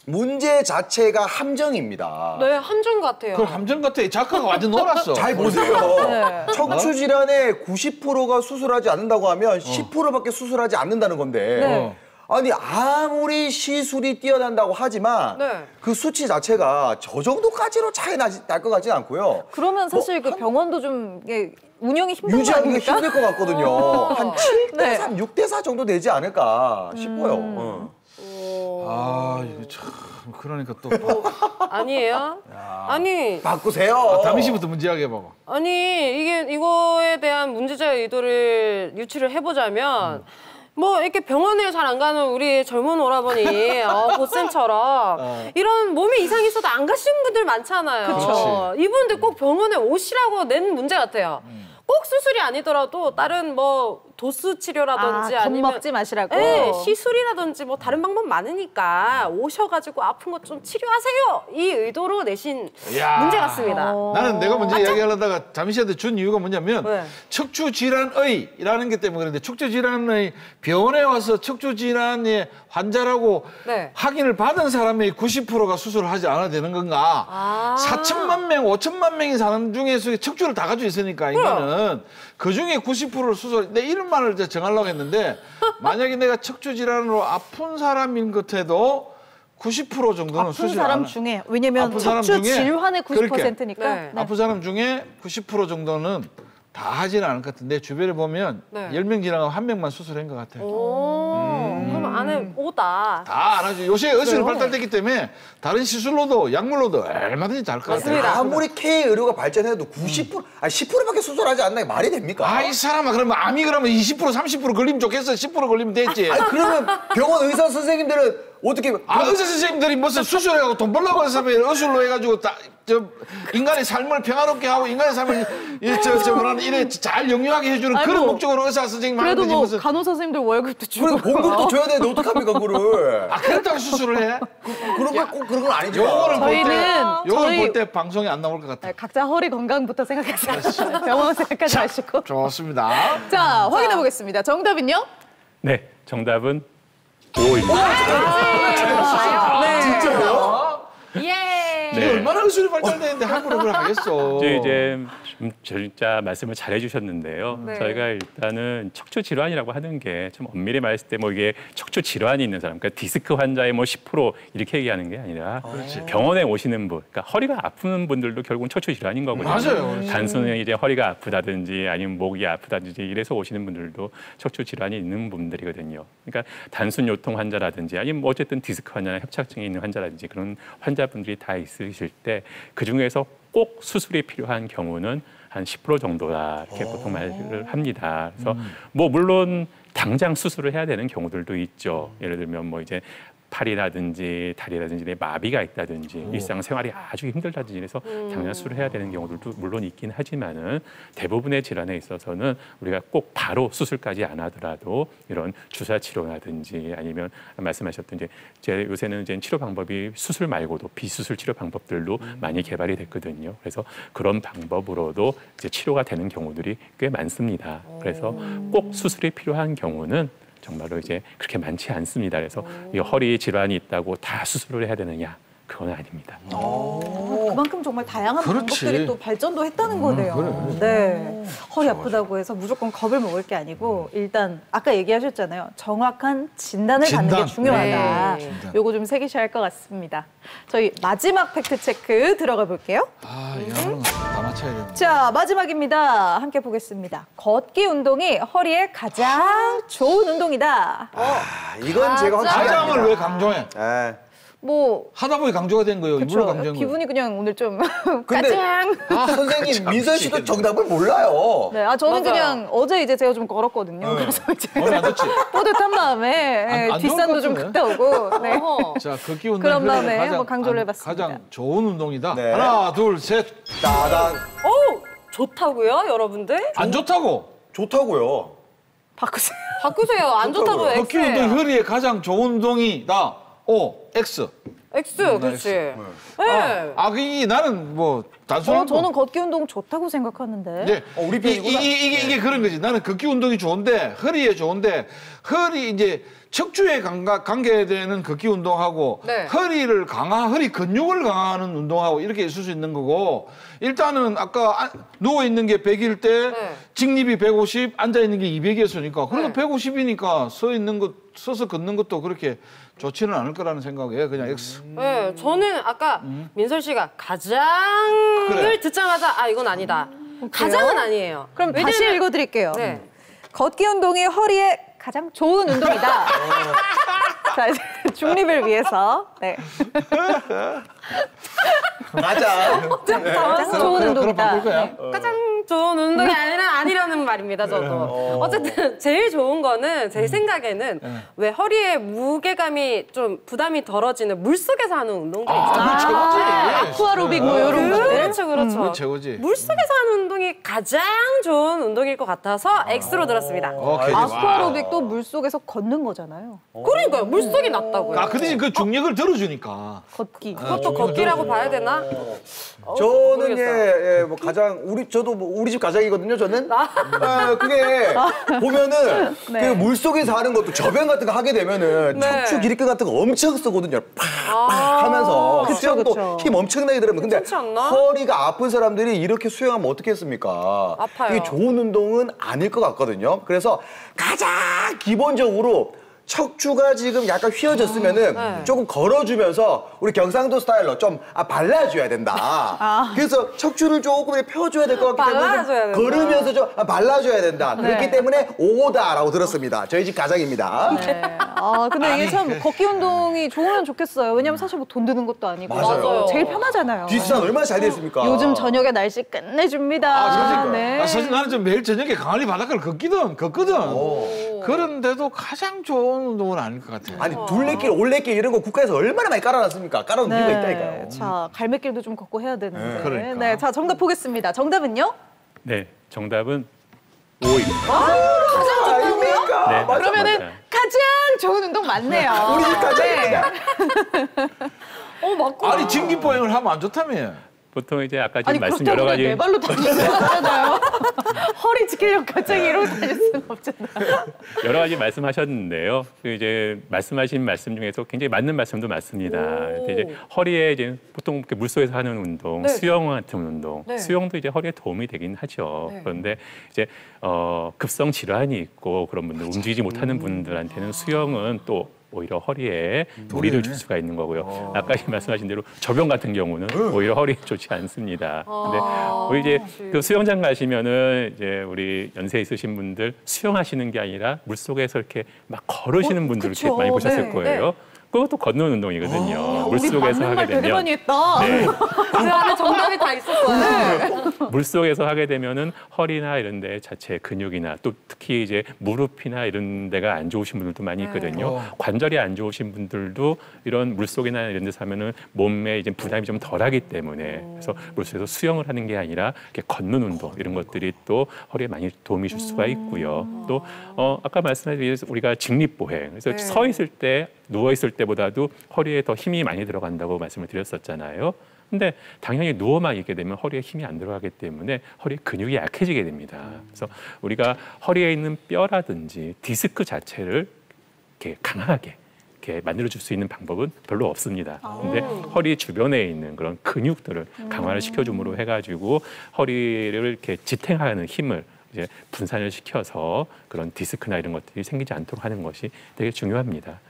문제 자체가 함정입니다. 네, 함정 같아요. 그 함정 같아. 작가가 완전 놀았어. 잘 보세요. 척추 질환의 90%가 수술하지 않는다고 하면 10%밖에 수술하지 않는다는 건데 아니 아무리 시술이 뛰어난다고 하지만 그 수치 자체가 저 정도까지로 차이 날 것 같지는 않고요. 그러면 사실 그 병원도 좀 운영이 힘든 거 유지하기가 아닙니까? 힘들 것 같거든요. 한 7대3, 6대4 정도 되지 않을까 싶어요. 이거 참 그러니까 또 아니에요? 아니 바꾸세요. 다미 씨부터 문제하게 해봐봐. 아니 이거에 대한 문제자의 의도를 유추를 해보자면 뭐 이렇게 병원을 잘 안 가는 우리 젊은 오라버니 고쌤처럼 이런 몸에 이상이 있어도 안 가시는 분들 많잖아요. 그쵸. 이분들 꼭 병원에 오시라고 낸 문제 같아요. 꼭 수술이 아니더라도 다른 뭐 도수 치료라든지 아니면 겁먹지 마시라고. 네, 시술이라든지 뭐 다른 방법 많으니까 오셔가지고 아픈 것 좀 치료하세요. 이 의도로 내신 문제 같습니다. 나는 내가 먼저 이야기하려다가 자미 씨한테 준 이유가 뭐냐면 척추 질환의라는 게 때문에 그런데 척추 질환의 병원에 와서 척추 질환의 환자라고 확인을 받은 사람의 90%가 수술을 하지 않아야 되는 건가? 4천만 명, 5천만 명이 사람 중에서 척추를 다 가지고 있으니까 인간은 그 중에 90%를 수술. 내 이런 말을 정하려고 했는데 만약에 내가 척추 질환으로 아픈 사람인 것 해도 90% 정도는 수술 안 사람 중에 왜냐면 척추 질환의 90%니까 아픈 사람 중에 90% 정도는 다 하지는 않을 것 같은데 주변에 보면 10명 지나가면 1명만 수술한 것 같아요. 그럼 안에 오다. 다 안 하죠. 요새 의술이 발달됐기 때문에 다른 시술로도 약물로도 얼마든지 다 할 것 같아요. 아무리 K의료가 발전해도 90%, 아니 10%밖에 수술하지 않는 게 말이 됩니까? 이 사람아 그러면 암이 그러면 20%, 30% 걸리면 좋겠어. 10% 걸리면 됐지. 아니 그러면 병원 의사 선생님들은 어떻게 의사 선생님들이 무슨 수술해가지고 돈 벌라고 해서 의술로 해가지고 인간의 삶을 평화롭게 하고 인간의 삶을 이래 잘 영유하게 해주는 그런 목적으로 의사 선생님 하는 거지. 그래도 뭐 간호사 선생님들 월급도 주고 그래도 봉급도 줘야 되는데 어떡합니까 그거를. 그렇다고 수술을 해? 그런 건 아니죠. 요거는 볼 때 방송에 안 나올 것 같아요. 각자 허리 건강부터 생각하세요. 병원 생각하지 마시고. 좋습니다. 자, 확인해 보겠습니다. 정답은요? 네, 정답은 5입니다. 네. 진짜요? 예. 이게 얼마나 의술이 발달되는데 함부로 그걸 하겠어. 이제 진짜 말씀을 잘 해주셨는데요. 네. 저희가 일단은 척추 질환이라고 하는 게 좀 엄밀히 말했을 때 뭐 이게 척추 질환이 있는 사람, 그러니까 디스크 환자의 뭐 10% 이렇게 얘기하는 게 아니라 병원에 오시는 분, 그러니까 허리가 아픈 분들도 결국은 척추 질환인 거거든요. 맞아요. 단순히 이제 허리가 아프다든지 아니면 목이 아프다든지 이래서 오시는 분들도 척추 질환이 있는 분들이거든요. 그러니까 단순 요통 환자라든지 아니면 뭐 어쨌든 디스크 환자나 협착증이 있는 환자라든지 그런 환자분들이 다 있으실 때 그중에서 꼭 수술이 필요한 경우는 한 10% 정도다 이렇게 보통 말을 합니다. 그래서 뭐 물론 당장 수술을 해야 되는 경우들도 있죠. 예를 들면 뭐 이제 팔이라든지 다리라든지 내 마비가 있다든지 일상생활이 아주 힘들다든지 이래서 당장 수술을 해야 되는 경우들도 물론 있긴 하지만은 대부분의 질환에 있어서는 우리가 꼭 바로 수술까지 안 하더라도 이런 주사 치료라든지 아니면 말씀하셨던 이제 요새는 이제 치료 방법이 수술 말고도 비수술 치료 방법들도 많이 개발이 됐거든요. 그래서 그런 방법으로도 이제 치료가 되는 경우들이 꽤 많습니다. 그래서 꼭 수술이 필요한 경우는 정말로 이제 그렇게 많지 않습니다. 그래서 이 허리 질환이 있다고 다 수술을 해야 되느냐? 그건 아닙니다. 그만큼 정말 다양한 그렇지. 방법들이 또 발전도 했다는 거네요. 네, 허리 아프다고 해서 무조건 겁을 먹을 게 아니고 일단 아까 얘기하셨잖아요. 정확한 진단을 받는 게 중요하다. 네. 요거 좀 새기셔야 할 것 같습니다. 저희 마지막 팩트 체크 들어가 볼게요. 이거는 다 맞춰야 되는데. 자, 마지막입니다. 함께 보겠습니다. 걷기 운동이 허리에 가장 좋은 운동이다. 이건 제가 확실히 가장을 압니다. 왜 강조해? 예. 뭐 하다 보니 강조가 된 거예요. 일부러 그렇죠. 강조한 거예요. 기분이 그냥 오늘 좀 근데 가장. 선생님 민선 씨도 정답을 몰라요. 네, 저는 맞아요. 그냥 어제 이제 제가 좀 걸었거든요. 그래서 이제 오늘 안 좋지? 뿌듯한 마음에 안 좋을 뒷산도 것 좀 같은데? 갔다 오고. 네. 어허. 자, 걷기 운동 그런 다음에 한번 강조를 해봤습니다. 가장 좋은 운동이다. 네. 하나, 둘, 셋. 따단 오, 좋다고요, 여러분들? 안 좋다고. 좋다고요. 바꾸세요. 바꾸세요. 안 좋다고 걷기 운동 X예요. 허리에 가장 좋은 운동이다. O, X. X, 그렇지. 네. 이게 나는 뭐 단순한 저는 걷기 운동 좋다고 생각하는데. 이제 우리 편이구나. 이게 그런 거지. 나는 걷기 운동이 좋은데 허리에 좋은데 허리 이제 척추에 관계되는 걷기 운동하고 네. 허리 근육을 강화하는 운동하고 이렇게 있을 수 있는 거고 일단은 아까 누워 있는 게 100일 때 네. 직립이 150, 앉아 있는 게 200이었으니까 그래도 네. 150이니까 서서 걷는 것도 그렇게 좋지는 않을 거라는 생각이에요. 그냥 X. 네, 저는 아까 민설 씨가 가장을 그래. 듣자마자 이건 아니다. 가장은 아니에요. 그럼 다시 왜냐면- 읽어드릴게요. 네. 걷기 운동이 허리에 가장 좋은 운동이다. 자, 이제 중립을 위해서. 네. 맞아. 가장 좋은 그럼 운동이다. 바꿀 거야. 네. 가장 좋은 운동이 아니라는 말입니다, 저도. 어쨌든 제일 좋은 거는 제 생각에는 왜 허리에 무게감이 좀 부담이 덜어지는 물속에서 하는 운동들 있잖아요. 최고지. 아쿠아로빅 뭐 이런 것들. 그렇죠, 그렇죠. 그건 최고지. 물속에서 하는 운동이 가장 좋은 운동일 것 같아서 X로 들었습니다. 오케이. 아쿠아로빅도 물속에서 걷는 거잖아요. 그러니까요, 물속이 낫다고요. 그 대신 그 중력을 들어주니까. 걷기. 그것도 걷기라고 봐야 되나? 저는 모르겠어요. 뭐 가장 저도 뭐 우리 집 가장이거든요. 저는 그게 보면은 그 물속에서 하는 것도 저변 같은 거 하게 되면은 네. 척추 기립근 같은 거 엄청 쓰거든요. 팍팍 하면서 그쵸, 수영도 그쵸. 힘 엄청나게 들어요. 근데 괜찮지 않나? 허리가 아픈 사람들이 이렇게 수영하면 어떻겠습니까? 아파요. 이게 좋은 운동은 아닐 것 같거든요. 그래서 가장 기본적으로 척추가 지금 약간 휘어졌으면은 네. 조금 걸어주면서 우리 경상도 스타일로 좀 발라줘야 된다. 그래서 척추를 조금 이렇게 펴줘야 될 것 같기 발라줘야 때문에 된다. 걸으면서 좀 발라줘야 된다. 네. 그렇기 때문에 5다라고 들었습니다. 저희 집 가장입니다. 네. 근데 이게 참 걷기 운동이 좋으면 좋겠어요. 왜냐면 사실 뭐 돈 드는 것도 아니고. 맞아요. 제일 편하잖아요. 뒷산 얼마나 잘 됐습니까? 요즘 저녁에 날씨 끝내줍니다. 네. 사실 나는 좀 매일 저녁에 강아리 바닷가를 걷거든. 그런데도 가장 좋은 운동은 아닐 것 같아요. 아니 둘레길, 올레길 이런 거 국가에서 얼마나 많이 깔아놨습니까? 깔아놓은 이유가 있다니까요. 자, 갈매길도 좀 걷고 해야 되는데. 그러니까. 네, 자, 정답 보겠습니다. 정답은요? 네, 정답은 5입니다. 아닙니까? 네, 그러면은 맞아요. 가장 좋은 운동 맞네요. 우리 집 가장입니다. 맞구나. 아니 진기보행을 하면 안 좋다며. 보통 이제 아까 지금 아니 말씀 그렇다고 여러 그냥 가지 네 발로 다니는 거잖아요. 허리 지키려고 갑자기 이러고 다닐 수는 없잖아요. 여러 가지 말씀하셨는데요. 이제 말씀하신 말씀 중에서 굉장히 맞는 말씀도 맞습니다. 이제 허리에 이제 보통 물속에서 하는 운동, 네. 수영 같은 운동, 네. 수영도 이제 허리에 도움이 되긴 하죠. 네. 그런데 이제 급성 질환이 있고 그런 분들, 움직이지 못하는 분들한테는 수영은 또 오히려 허리에 무리를 줄 수가 있는 거고요. 아까 말씀하신 대로 접영 같은 경우는 오히려 허리에 좋지 않습니다. 근데 우리 이제 그 수영장 가시면은 이제 우리 연세 있으신 분들 수영하시는 게 아니라 물 속에서 이렇게 막 걸으시는 분들 이렇게 많이 보셨을 네. 거예요. 그것도 걷는 운동이거든요. 우리 물속에서 맞는 말 하게 되게 되면. 많이 했다. 네. 그 안에 정답이 다 있었어요. 물속에서 하게 되면은 허리나 이런 데 자체 근육이나 또 특히 이제 무릎이나 이런 데가 안 좋으신 분들도 많이 있거든요. 관절이 안 좋으신 분들도 이런 물속이나 이런 데서 하면은 몸에 이제 부담이 좀 덜하기 때문에 그래서 물속에서 수영을 하는 게 아니라 이렇게 걷는 운동 이런 것들이 또 허리에 많이 도움이 줄 수가 있고요. 또 아까 말씀하신 우리가 직립보행 그래서 서 있을 때 누워 있을 때보다도 허리에 더 힘이 많이 들어간다고 말씀을 드렸었잖아요. 근데 당연히 누워만 있게 되면 허리에 힘이 안 들어가기 때문에 허리 근육이 약해지게 됩니다. 그래서 우리가 허리에 있는 뼈라든지 디스크 자체를 이렇게 강하게 이렇게 만들어줄 수 있는 방법은 별로 없습니다. 근데 허리 주변에 있는 그런 근육들을 강화를 시켜줌으로 해가지고 허리를 이렇게 지탱하는 힘을 이제 분산을 시켜서 그런 디스크나 이런 것들이 생기지 않도록 하는 것이 되게 중요합니다.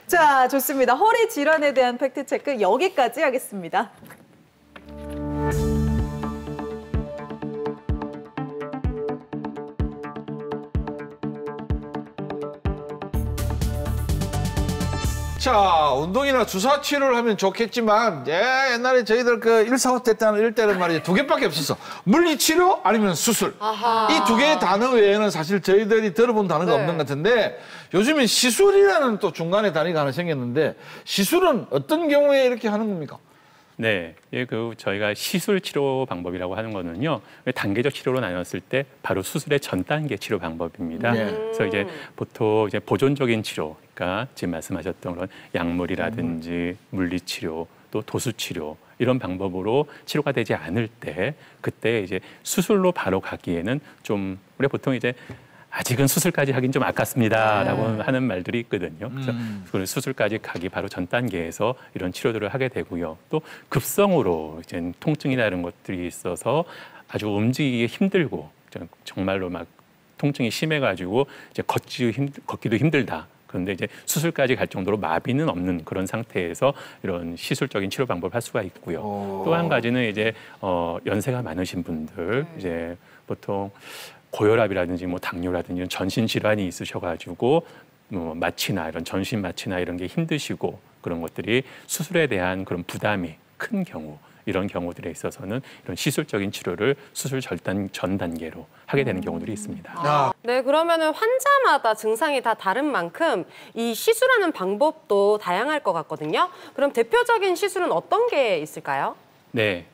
자, 좋습니다. 허리 질환에 대한 팩트 체크 여기까지 하겠습니다. 자, 운동이나 주사 치료를 하면 좋겠지만 옛날에 저희들 그 145 때는 이럴 때는 말이죠. 두 개밖에 없었어. 물리치료 아니면 수술. 이 두 개의 단어 외에는 사실 저희들이 들어본 단어가 없는 것 같은데 요즘엔 시술이라는 또 중간에 단위가 하나 생겼는데 시술은 어떤 경우에 이렇게 하는 겁니까? 네, 저희가 시술 치료 방법이라고 하는 거는요, 단계적 치료로 나눴을 때 바로 수술의 전 단계 치료 방법입니다. 그래서 이제 보통 이제 보존적인 치료, 그러니까 지금 말씀하셨던 그런 약물이라든지 물리치료, 또 도수치료 이런 방법으로 치료가 되지 않을 때 그때 이제 수술로 바로 가기에는 좀 우리가 보통 이제 아직은 수술까지 하긴 좀 아깝습니다라고 하는 말들이 있거든요. 그래서 수술까지 가기 바로 전 단계에서 이런 치료들을 하게 되고요. 또 급성으로 이제 통증이나 이런 것들이 있어서 아주 움직이기 힘들고 정말로 막 통증이 심해가지고 이제 걷기도 힘들다. 그런데 이제 수술까지 갈 정도로 마비는 없는 그런 상태에서 이런 시술적인 치료 방법을 할 수가 있고요. 또 한 가지는 이제 연세가 많으신 분들 이제 보통 고혈압이라든지 뭐 당뇨라든지 전신 질환이 있으셔가지고 뭐 마취나 이런 전신 마취나 이런 게 힘드시고 그런 것들이 수술에 대한 그런 부담이 큰 경우 이런 경우들에 있어서는 이런 시술적인 치료를 수술 전 단계로 하게 되는 경우들이 있습니다. 네, 그러면은 환자마다 증상이 다 다른 만큼 이 시술하는 방법도 다양할 것 같거든요. 그럼 대표적인 시술은 어떤 게 있을까요? 네.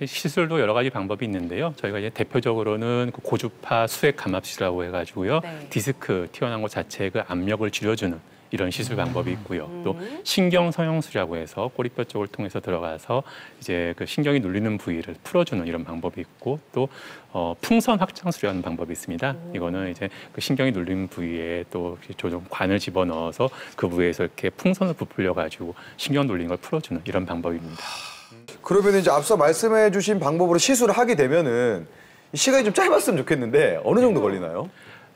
시술도 여러 가지 방법이 있는데요. 저희가 이제 대표적으로는 그 고주파 수액 감압술이라고 해가지고요. 디스크 튀어나온 것 자체의 그 압력을 줄여주는 이런 시술 방법이 있고요. 또 신경 성형술이라고 해서 꼬리뼈 쪽을 통해서 들어가서 이제 그 신경이 눌리는 부위를 풀어주는 이런 방법이 있고 또 풍선 확장술이라는 방법이 있습니다. 이거는 이제 그 신경이 눌린 부위에 또 조종 관을 집어넣어서 그 부위에서 이렇게 풍선을 부풀려 가지고 신경 눌린 걸 풀어주는 이런 방법입니다. 그러면 이제 앞서 말씀해 주신 방법으로 시술을 하게 되면은 시간이 좀 짧았으면 좋겠는데 어느 정도 걸리나요?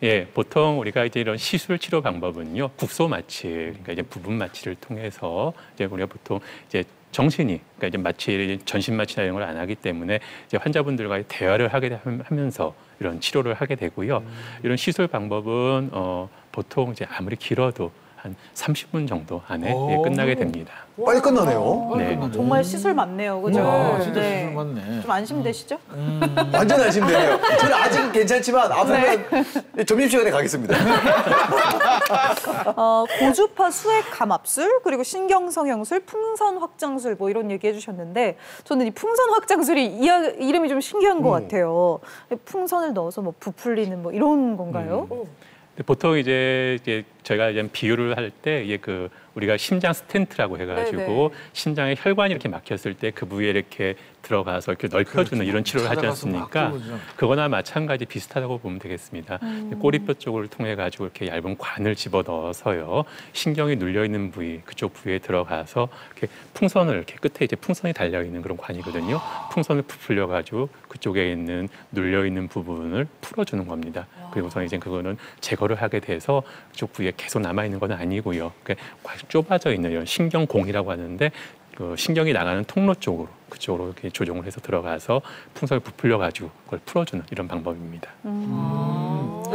예, 보통 우리가 이제 이런 시술 치료 방법은요, 국소 마취, 그러니까 이제 부분 마취를 통해서 이제 우리가 보통 이제 정신이, 그러니까 이제 마취, 전신 마취나 이런 걸 안 하기 때문에 이제 환자분들과의 대화를 하면서 이런 치료를 하게 되고요. 이런 시술 방법은 보통 이제 아무리 길어도 한 30분 정도 안에 끝나게 됩니다. 빨리 끝나네요. 네. 정말 시술 많네요, 그죠? 진짜 시술 많네. 좀 안심되시죠? 완전 안심되네요. 저는 아직은 괜찮지만 앞으로는 점심시간에 가겠습니다. 고주파 수액 감압술, 그리고 신경성형술, 풍선 확장술 뭐 이런 얘기 해주셨는데 저는 이 풍선 확장술이 이름이 좀 신기한 것 같아요. 풍선을 넣어서 뭐 부풀리는 뭐 이런 건가요? 보통 이제 저희가 이제 비유를 할 때 이게 우리가 심장 스텐트라고 해가지고 심장에 혈관이 이렇게 막혔을 때 그 부위에 이렇게 들어가서 이렇게 넓혀주는 이런 치료를 하지 않습니까? 그거나 마찬가지 비슷하다고 보면 되겠습니다. 꼬리뼈 쪽을 통해 가지고 이렇게 얇은 관을 집어넣어서요. 신경이 눌려 있는 부위, 그쪽 부위에 들어가서 이렇게 풍선을 이렇게 끝에 이제 풍선이 달려 있는 그런 관이거든요. 풍선을 부풀려 가지고 그쪽에 있는 눌려 있는 부분을 풀어주는 겁니다. 그리고서 이제 그거는 제거를 하게 돼서 그쪽 부위에 계속 남아 있는 건 아니고요. 좁아져 있는 이런 신경공이라고 하는데 그 신경이 나가는 통로 쪽으로 그쪽으로 이렇게 조정을 해서 들어가서 풍선을 부풀려 가지고 그걸 풀어주는 이런 방법입니다.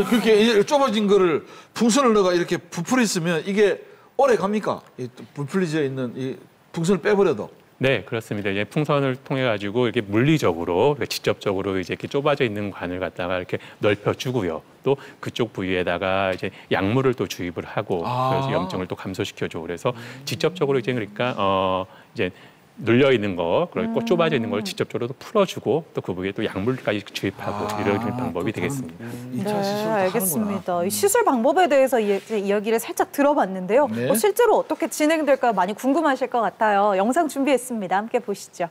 그렇게 좁아진 거를 풍선을 넣어가 이렇게 부풀렸으면 이게 오래 갑니까? 이 부풀려져 있는 이 풍선을 빼버려도. 네, 그렇습니다. 이제 풍선을 통해 가지고 이렇게 물리적으로, 직접적으로 이제 이렇게 좁아져 있는 관을 갖다가 이렇게 넓혀주고요. 또 그쪽 부위에다가 이제 약물을 또 주입을 하고 그래서 염증을 또 감소시켜줘. 그래서 직접적으로 이제 그러니까 이제 눌려 있는 거, 그리고 좁아져 있는 걸 직접적으로 풀어주고 또 그 부위에 또 약물까지 주입하고 이런 방법이 되겠습니다. 네, 알겠습니다. 이 시술 방법에 대해서 이야기를 살짝 들어봤는데요. 네. 실제로 어떻게 진행될까 많이 궁금하실 것 같아요. 영상 준비했습니다. 함께 보시죠.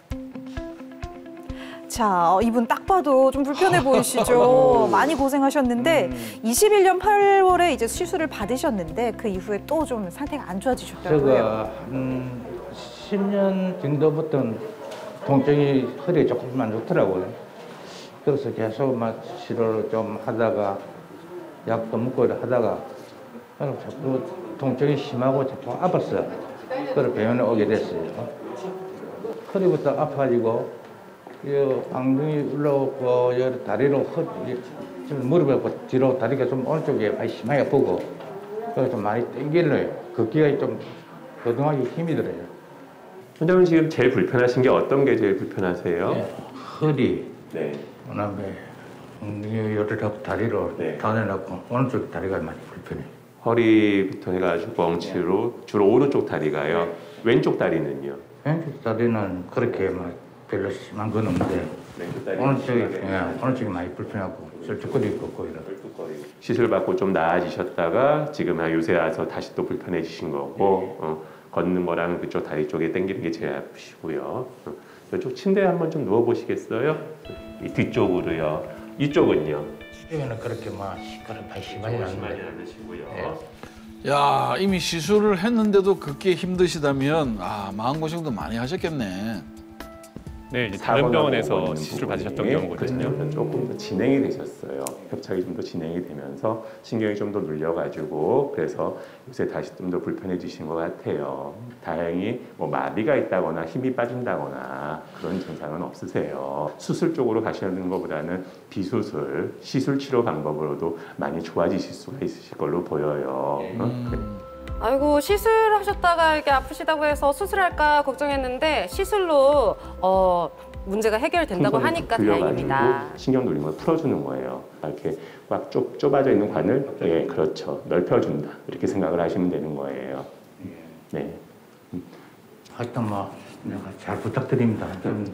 자, 이분 딱 봐도 좀 불편해 보이시죠? 많이 고생하셨는데 21년 8월에 이제 시술을 받으셨는데 그 이후에 또 좀 상태가 안 좋아지셨더라고요. 제가 10년 정도부터 통증이 허리에 조금 안 좋더라고요. 그래서 계속 막 치료를 좀 하다가 약도 먹고 하다가 자꾸 통증이 심하고 자꾸 아팠어요. 그래서 병원에 오게 됐어요. 허리부터 아파가지고 엉덩이 올라오고 다리로 무릎에 뒤로 다리가 좀 오른쪽에 많이 심하게 아프고 그래서 좀 많이 땡길러요. 걷기가 좀 거동하기 힘이 들어요. 원장님 지금 제일 불편하신 게 어떤 게 제일 불편하세요? 네, 허리, 네. 그다음에 엉덩이 요리하고 다리로 다내놓고 오른쪽 다리가 많이 불편해요. 허리부터 해가지고 엉치로 주로 오른쪽 다리가요. 왼쪽 다리는요? 왼쪽 다리는 그렇게 막 별로 심한 건 없는데 오른쪽이 많이 불편하고 쩔뚝거리고 걷고 이런. 시술 받고 좀 나아지셨다가 지금 요새 와서 다시 또 불편해지신 거고 걷는 거랑 그쪽 다리 쪽에 당기는 게 제일 아프시고요. 이쪽 침대에 한번 좀 누워 보시겠어요? 이 뒤쪽으로요. 이쪽은요? 이쪽에는 그렇게 막 시끄럽게 심하지 않으시고요. 네. 야, 이미 시술을 했는데도 그렇게 힘드시다면 마음고생도 많이 하셨겠네. 네, 이제 다른 병원에서 시술 받으셨던 경우거든요. 조금 더 진행이 되셨어요. 협착이 좀 더 진행이 되면서 신경이 좀 더 눌려가지고 그래서 요새 다시 좀 더 불편해지신 것 같아요. 다행히 뭐 마비가 있다거나 힘이 빠진다거나 그런 증상은 없으세요. 수술 쪽으로 가시는 것보다는 비수술, 시술 치료 방법으로도 많이 좋아지실 수가 있으실 걸로 보여요. 아이고 시술하셨다가 이렇게 아프시다고 해서 수술할까 걱정했는데 시술로 문제가 해결된다고 하니까 다행입니다. 신경 눌린 걸 풀어주는 거예요. 이렇게 꽉 좁아져 있는 관을 그렇죠. 넓혀준다. 이렇게 생각을 하시면 되는 거예요. 네. 하여튼 내가 잘 부탁드립니다. 좀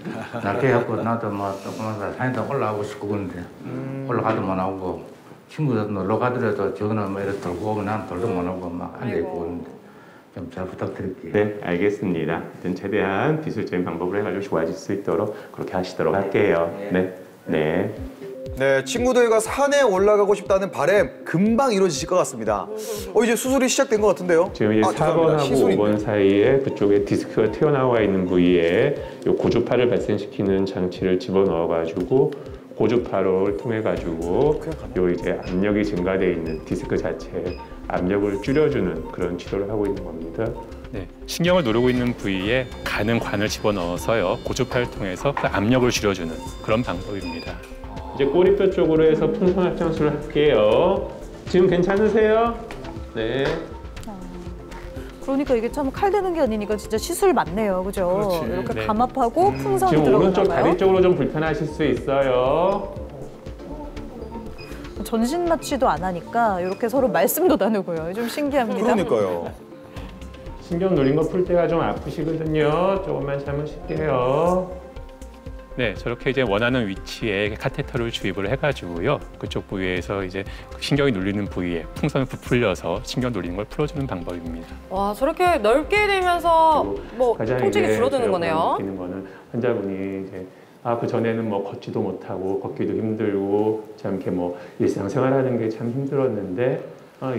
낮게 하고 나도 조금만 산에다 올라가고 싶고 그런데 올라가도 못 나오고 친구들 놀러 가더라도 저거는 이렇게 돌고 오면 난 돌도 못 오고 안 되고 그러는데 좀 잘 부탁드릴게요. 네, 알겠습니다. 하여튼 최대한 기술적인 방법으로 해가지고 좋아질 수 있도록 그렇게 하시도록 할게요. 네. 네, 친구들과 산에 올라가고 싶다는 바람 금방 이루어지실 것 같습니다. 이제 수술이 시작된 것 같은데요? 지금 이제 4번하고 5번 사이에 그쪽에 디스크가 튀어나와 있는 부위에 요 고주파를 발생시키는 장치를 집어넣어가지고 고주파를 통해가지고 요 이제 압력이 증가되어 있는 디스크 자체에 압력을 줄여주는 그런 치료를 하고 있는 겁니다. 네, 신경을 누르고 있는 부위에 가는 관을 집어넣어서요. 고주파를 통해서 그 압력을 줄여주는 그런 방법입니다. 이제 꼬리뼈 쪽으로 해서 풍선 합장술을 할게요. 지금 괜찮으세요? 네. 그러니까 이게 참 칼 대는 게 아니니까 진짜 시술 맞네요, 그죠? 그렇지. 이렇게 감압하고 풍선이 지금 들어가나요? 오른쪽 다리 쪽으로 좀 불편하실 수 있어요. 전신 마취도 안 하니까 이렇게 서로 말씀도 나누고요. 좀 신기합니다. 그러니까요. 신경 눌린 거 풀 때가 좀 아프시거든요. 조금만 참으실게요. 네, 저렇게 이제 원하는 위치에 카테터를 주입을 해가지고요. 그쪽 부위에서 이제 신경이 눌리는 부위에 풍선을 부풀려서 신경 눌리는 걸 풀어주는 방법입니다. 와, 저렇게 넓게 되면서 뭐 통증이 줄어드는 거네요. 느끼는 거는 환자분이 이제 그 전에는 뭐 걷지도 못하고 걷기도 힘들고 참 이렇게 뭐 일상생활하는 게 참 힘들었는데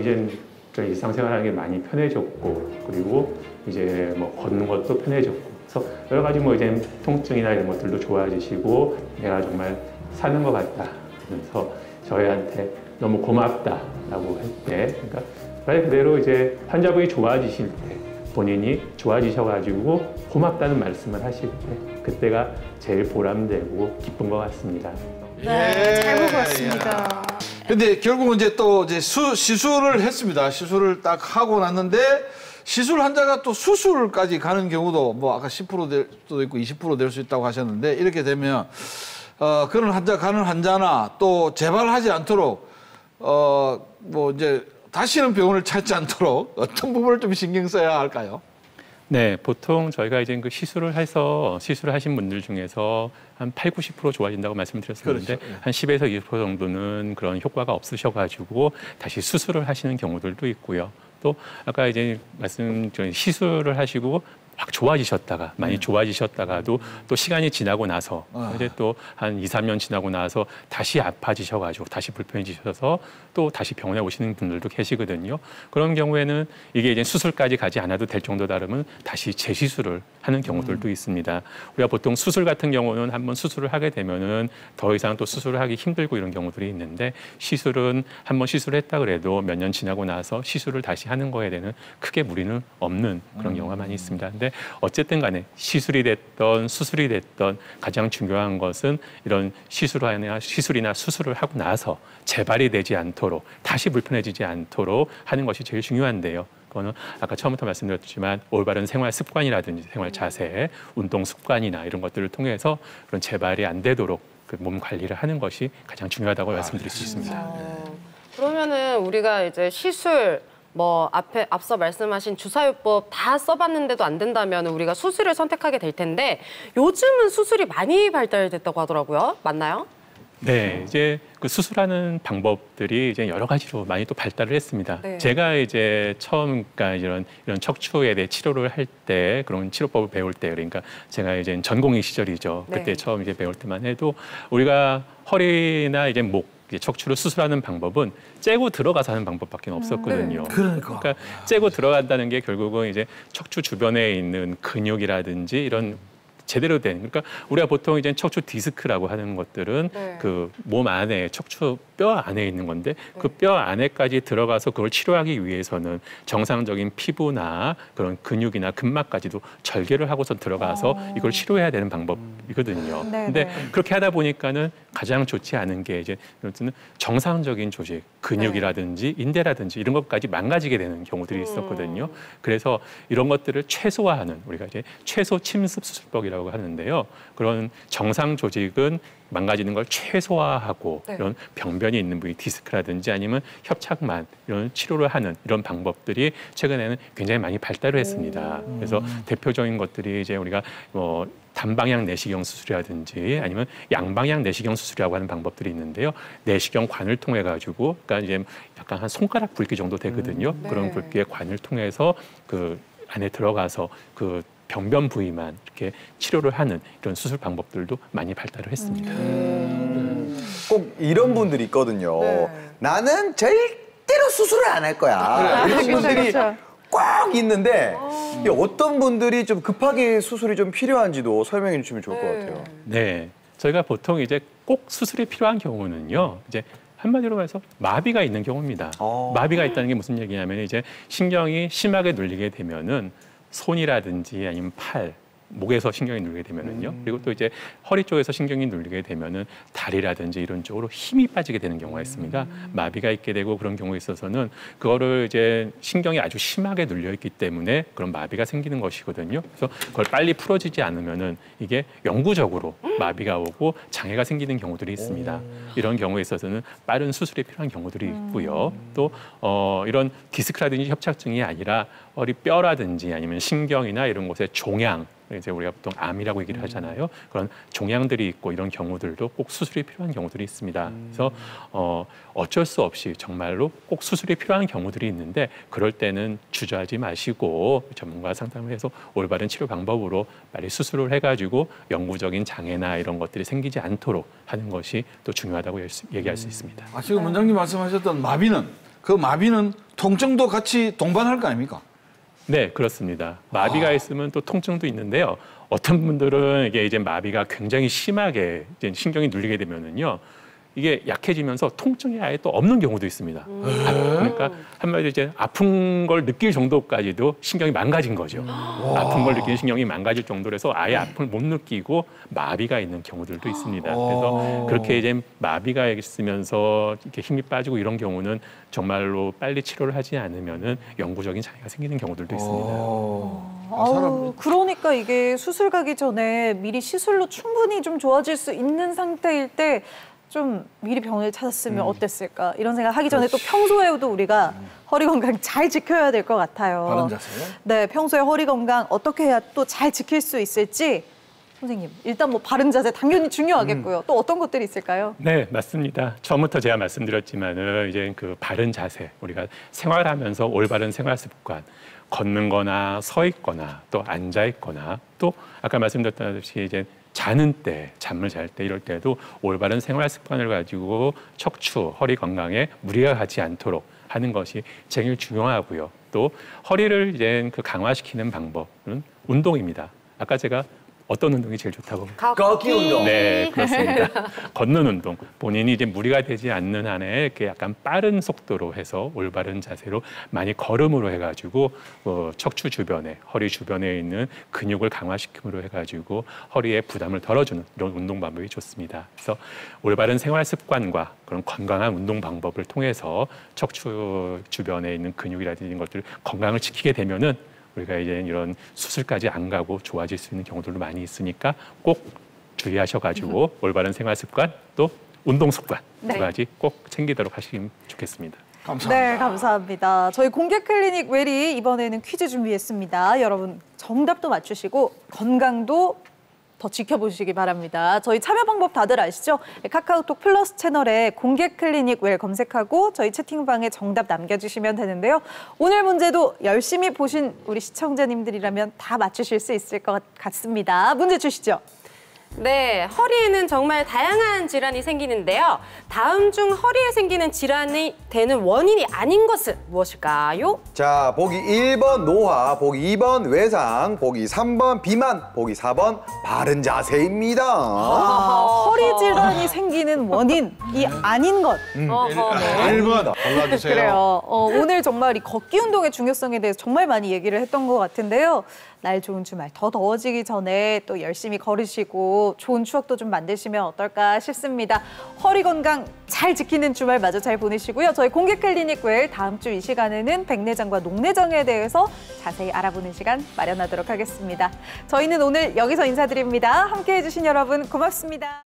이제는 일상생활하는 게 많이 편해졌고 그리고 이제 뭐 걷는 것도 편해졌고 그래서 여러 가지 뭐 이제 통증이나 이런 것들도 좋아지시고 내가 정말 사는 것 같다. 그래서 저희한테 너무 고맙다라고 할 때, 그러니까 말 그대로 이제 환자분이 좋아지실 때 본인이 좋아지셔가지고 고맙다는 말씀을 하실 때 그때가 제일 보람되고 기쁜 것 같습니다. 네, 잘 보고 왔습니다. 근데 결국은 이제 또 이제 시술을 했습니다. 시술을 딱 하고 났는데 시술 환자가 또 수술까지 가는 경우도 뭐 아까 10% 될 수도 있고 20% 될 수 있다고 하셨는데 이렇게 되면 그런 가는 환자나 또 재발하지 않도록 뭐 이제 다시는 병원을 찾지 않도록 어떤 부분을 좀 신경 써야 할까요? 네, 보통 저희가 이제 그 시술을 하신 분들 중에서 한 80~90% 좋아진다고 말씀드렸었는데 그렇죠. 한 10에서 20% 정도는 그런 효과가 없으셔가지고 다시 수술을 하시는 경우들도 있고요. 또 아까 이제 말씀드린 시술을 하시고 막 좋아지셨다가 많이 좋아지셨다가도 또 시간이 지나고 나서 이제 또 한 2~3년 지나고 나서 다시 아파지셔가지고 다시 불편해지셔서 또 다시 병원에 오시는 분들도 계시거든요. 그런 경우에는 이게 이제 수술까지 가지 않아도 될 정도다라면 다시 재시술을 하는 경우들도 있습니다. 우리가 보통 수술 같은 경우는 한번 수술을 하게 되면은 더 이상 또 수술을 하기 힘들고 이런 경우들이 있는데 시술은 한번 시술했다 그래도 몇 년 지나고 나서 시술을 다시 하는 거에 대한 크게 무리는 없는 그런 경우가 많이 있습니다. 근데 어쨌든 간에 시술이 됐던 수술이 됐던 가장 중요한 것은 이런 시술이나 수술을 하고 나서 재발이 되지 않도록 다시 불편해지지 않도록 하는 것이 제일 중요한데요. 그거는 아까 처음부터 말씀드렸지만 올바른 생활 습관이라든지 생활 자세, 운동 습관이나 이런 것들을 통해서 그런 재발이 안 되도록 그 몸 관리를 하는 것이 가장 중요하다고 말씀드릴 수 있습니다. 그러면은 우리가 이제 시술 뭐 앞서 말씀하신 주사요법 다 써봤는데도 안 된다면 우리가 수술을 선택하게 될 텐데 요즘은 수술이 많이 발달됐다고 하더라고요. 맞나요? 네, 이제 그 수술하는 방법들이 이제 여러 가지로 많이 또 발달을 했습니다. 네. 제가 이제 처음 그러니까 이런 척추에 대해 치료를 할 때 그런 치료법을 배울 때 그러니까 제가 이제 전공의 시절이죠. 네. 그때 처음 이제 배울 때만 해도 우리가 허리나 이제 목 척추를 수술하는 방법은 째고 들어가서 하는 방법밖에 없었거든요. 그러니까 째고 들어간다는 게 결국은 이제 척추 주변에 있는 근육이라든지 이런 제대로 된 그러니까 우리가 보통 이제 척추 디스크라고 하는 것들은 그 몸 안에 척추 뼈 안에 있는 건데 그 뼈 안에까지 들어가서 그걸 치료하기 위해서는 정상적인 피부나 그런 근육이나 근막까지도 절개를 하고서 들어가서 이걸 치료해야 되는 방법이거든요. 근데 그렇게 하다 보니까는 가장 좋지 않은 게 이제 정상적인 조직, 근육이라든지 인대라든지 이런 것까지 망가지게 되는 경우들이 있었거든요. 그래서 이런 것들을 최소화하는 우리가 이제 최소 침습 수술법이라고 하는데요. 그런 정상 조직은 망가지는 걸 최소화하고 이런 병변이 있는 부위, 디스크라든지 아니면 협착만 이런 치료를 하는 이런 방법들이 최근에는 굉장히 많이 발달을 했습니다. 그래서 대표적인 것들이 이제 우리가 단방향 내시경 수술이라든지 아니면 양방향 내시경 수술이라고 하는 방법들이 있는데요. 내시경 관을 통해 가지고 그러니까 이제 약간 한 손가락 굵기 정도 되거든요. 그런 굵기의 관을 통해서 그 안에 들어가서 그 병변 부위만 이렇게 치료를 하는 이런 수술 방법들도 많이 발달을 했습니다. 꼭 이런 분들이 있거든요. 나는 절대로 수술을 안 할 거야. 이런 분들이 꼭 있는데 어떤 분들이 좀 급하게 수술이 좀 필요한지도 설명해 주시면 좋을 것 같아요. 네, 저희가 보통 이제 꼭 수술이 필요한 경우는요. 이제 한마디로 해서 마비가 있는 경우입니다. 마비가 있다는 게 무슨 얘기냐면 이제 신경이 심하게 눌리게 되면은 손이라든지 아니면 팔, 목에서 신경이 눌리게 되면은요. 그리고 또 이제 허리 쪽에서 신경이 눌리게 되면은 다리라든지 이런 쪽으로 힘이 빠지게 되는 경우가 있습니다. 마비가 있게 되고 그런 경우에 있어서는 그거를 이제 신경이 아주 심하게 눌려 있기 때문에 그런 마비가 생기는 것이거든요. 그래서 그걸 빨리 풀어지지 않으면은 이게 영구적으로 마비가 오고 장애가 생기는 경우들이 있습니다. 이런 경우에 있어서는 빠른 수술이 필요한 경우들이 있고요. 또 이런 디스크라든지 협착증이 아니라 허리 뼈라든지 아니면 신경이나 이런 곳에 종양 이제 우리가 보통 암이라고 얘기를 하잖아요. 그런 종양들이 있고 이런 경우들도 꼭 수술이 필요한 경우들이 있습니다. 그래서 어쩔 수 없이 정말로 꼭 수술이 필요한 경우들이 있는데 그럴 때는 주저하지 마시고 전문가 상담을 해서 올바른 치료 방법으로 빨리 수술을 해가지고 영구적인 장애나 이런 것들이 생기지 않도록 하는 것이 또 중요하다고 얘기할 수 있습니다. 지금 원장님 말씀하셨던 마비는 그 마비는 통증도 같이 동반할 거 아닙니까? 네, 그렇습니다. 마비가 있으면 또 통증도 있는데요. 어떤 분들은 이게 마비가 굉장히 심하게 이제 신경이 눌리게 되면은요. 이게 약해지면서 통증이 아예 또 없는 경우도 있습니다. 그러니까 한마디로 이제 아픈 걸 느낄 정도까지도 신경이 망가진 거죠. 아픈 걸 느끼는 신경이 망가질 정도라서 아예 아픔을 못 느끼고 마비가 있는 경우들도 있습니다. 그래서 그렇게 이제 마비가 있으면서 이렇게 힘이 빠지고 이런 경우는 정말로 빨리 치료를 하지 않으면은 영구적인 장애가 생기는 경우들도 있습니다. 그러니까 이게 수술 가기 전에 미리 시술로 충분히 좀 좋아질 수 있는 상태일 때 좀 미리 병원을 찾았으면 어땠을까 이런 생각 하기 전에 또 평소에도 우리가 허리 건강 잘 지켜야 될 것 같아요. 바른 자세. 네, 평소에 허리 건강 어떻게 해야 또 잘 지킬 수 있을지 선생님 일단 뭐 바른 자세 당연히 중요하겠고요. 또 어떤 것들이 있을까요? 네, 맞습니다. 처음부터 제가 말씀드렸지만은 이제 그 바른 자세 우리가 생활하면서 올바른 생활 습관 걷는 거나 서 있거나 또 앉아 있거나 또 아까 말씀드렸다시피 이제 자는 때, 잠을 잘 때 이럴 때도 올바른 생활 습관을 가지고 척추, 허리 건강에 무리가 가지 않도록 하는 것이 제일 중요하고요. 또 허리를 이제 그 강화시키는 방법은 운동입니다. 아까 제가 어떤 운동이 제일 좋다고? 걷기 운동. 네, 그렇습니다. 걷는 운동. 본인이 이제 무리가 되지 않는 한에 이렇게 약간 빠른 속도로 해서 올바른 자세로 많이 걸음으로 해가지고 척추 주변에, 허리 주변에 있는 근육을 강화시킴으로 해가지고 허리에 부담을 덜어주는 이런 운동 방법이 좋습니다. 그래서 올바른 생활 습관과 그런 건강한 운동 방법을 통해서 척추 주변에 있는 근육이라든지 이런 것들 건강을 지키게 되면은 우리가 이제 이런 수술까지 안 가고 좋아질 수 있는 경우들도 많이 있으니까 꼭 주의하셔가지고 올바른 생활 습관 또 운동 습관 두 가지 꼭 챙기도록 하시면 좋겠습니다. 감사합니다. 네, 감사합니다. 저희 공개 클리닉 웰이 이번에는 퀴즈 준비했습니다. 여러분 정답도 맞추시고 건강도 더 지켜보시기 바랍니다. 저희 참여 방법 다들 아시죠? 카카오톡 플러스 채널에 공개 클리닉 웰 검색하고 저희 채팅방에 정답 남겨주시면 되는데요. 오늘 문제도 열심히 보신 우리 시청자님들이라면 다 맞추실 수 있을 것 같습니다. 문제 주시죠. 네, 허리에는 정말 다양한 질환이 생기는데요. 다음 중 허리에 생기는 질환이 되는 원인이 아닌 것은 무엇일까요? 자, 보기 1번 노화, 보기 2번 외상, 보기 3번 비만, 보기 4번 바른 자세입니다. 허리 질환이 생기는 원인이 아닌 것. 1번 골라주세요. 그래요. 오늘 정말 이 걷기 운동의 중요성에 대해서 정말 많이 얘기를 했던 것 같은데요. 날 좋은 주말 더 더워지기 전에 또 열심히 걸으시고 좋은 추억도 좀 만드시면 어떨까 싶습니다. 허리 건강 잘 지키는 주말 마저 잘 보내시고요. 저희 공개 클리닉 웰 다음 주 이 시간에는 백내장과 녹내장에 대해서 자세히 알아보는 시간 마련하도록 하겠습니다. 저희는 오늘 여기서 인사드립니다. 함께해 주신 여러분 고맙습니다.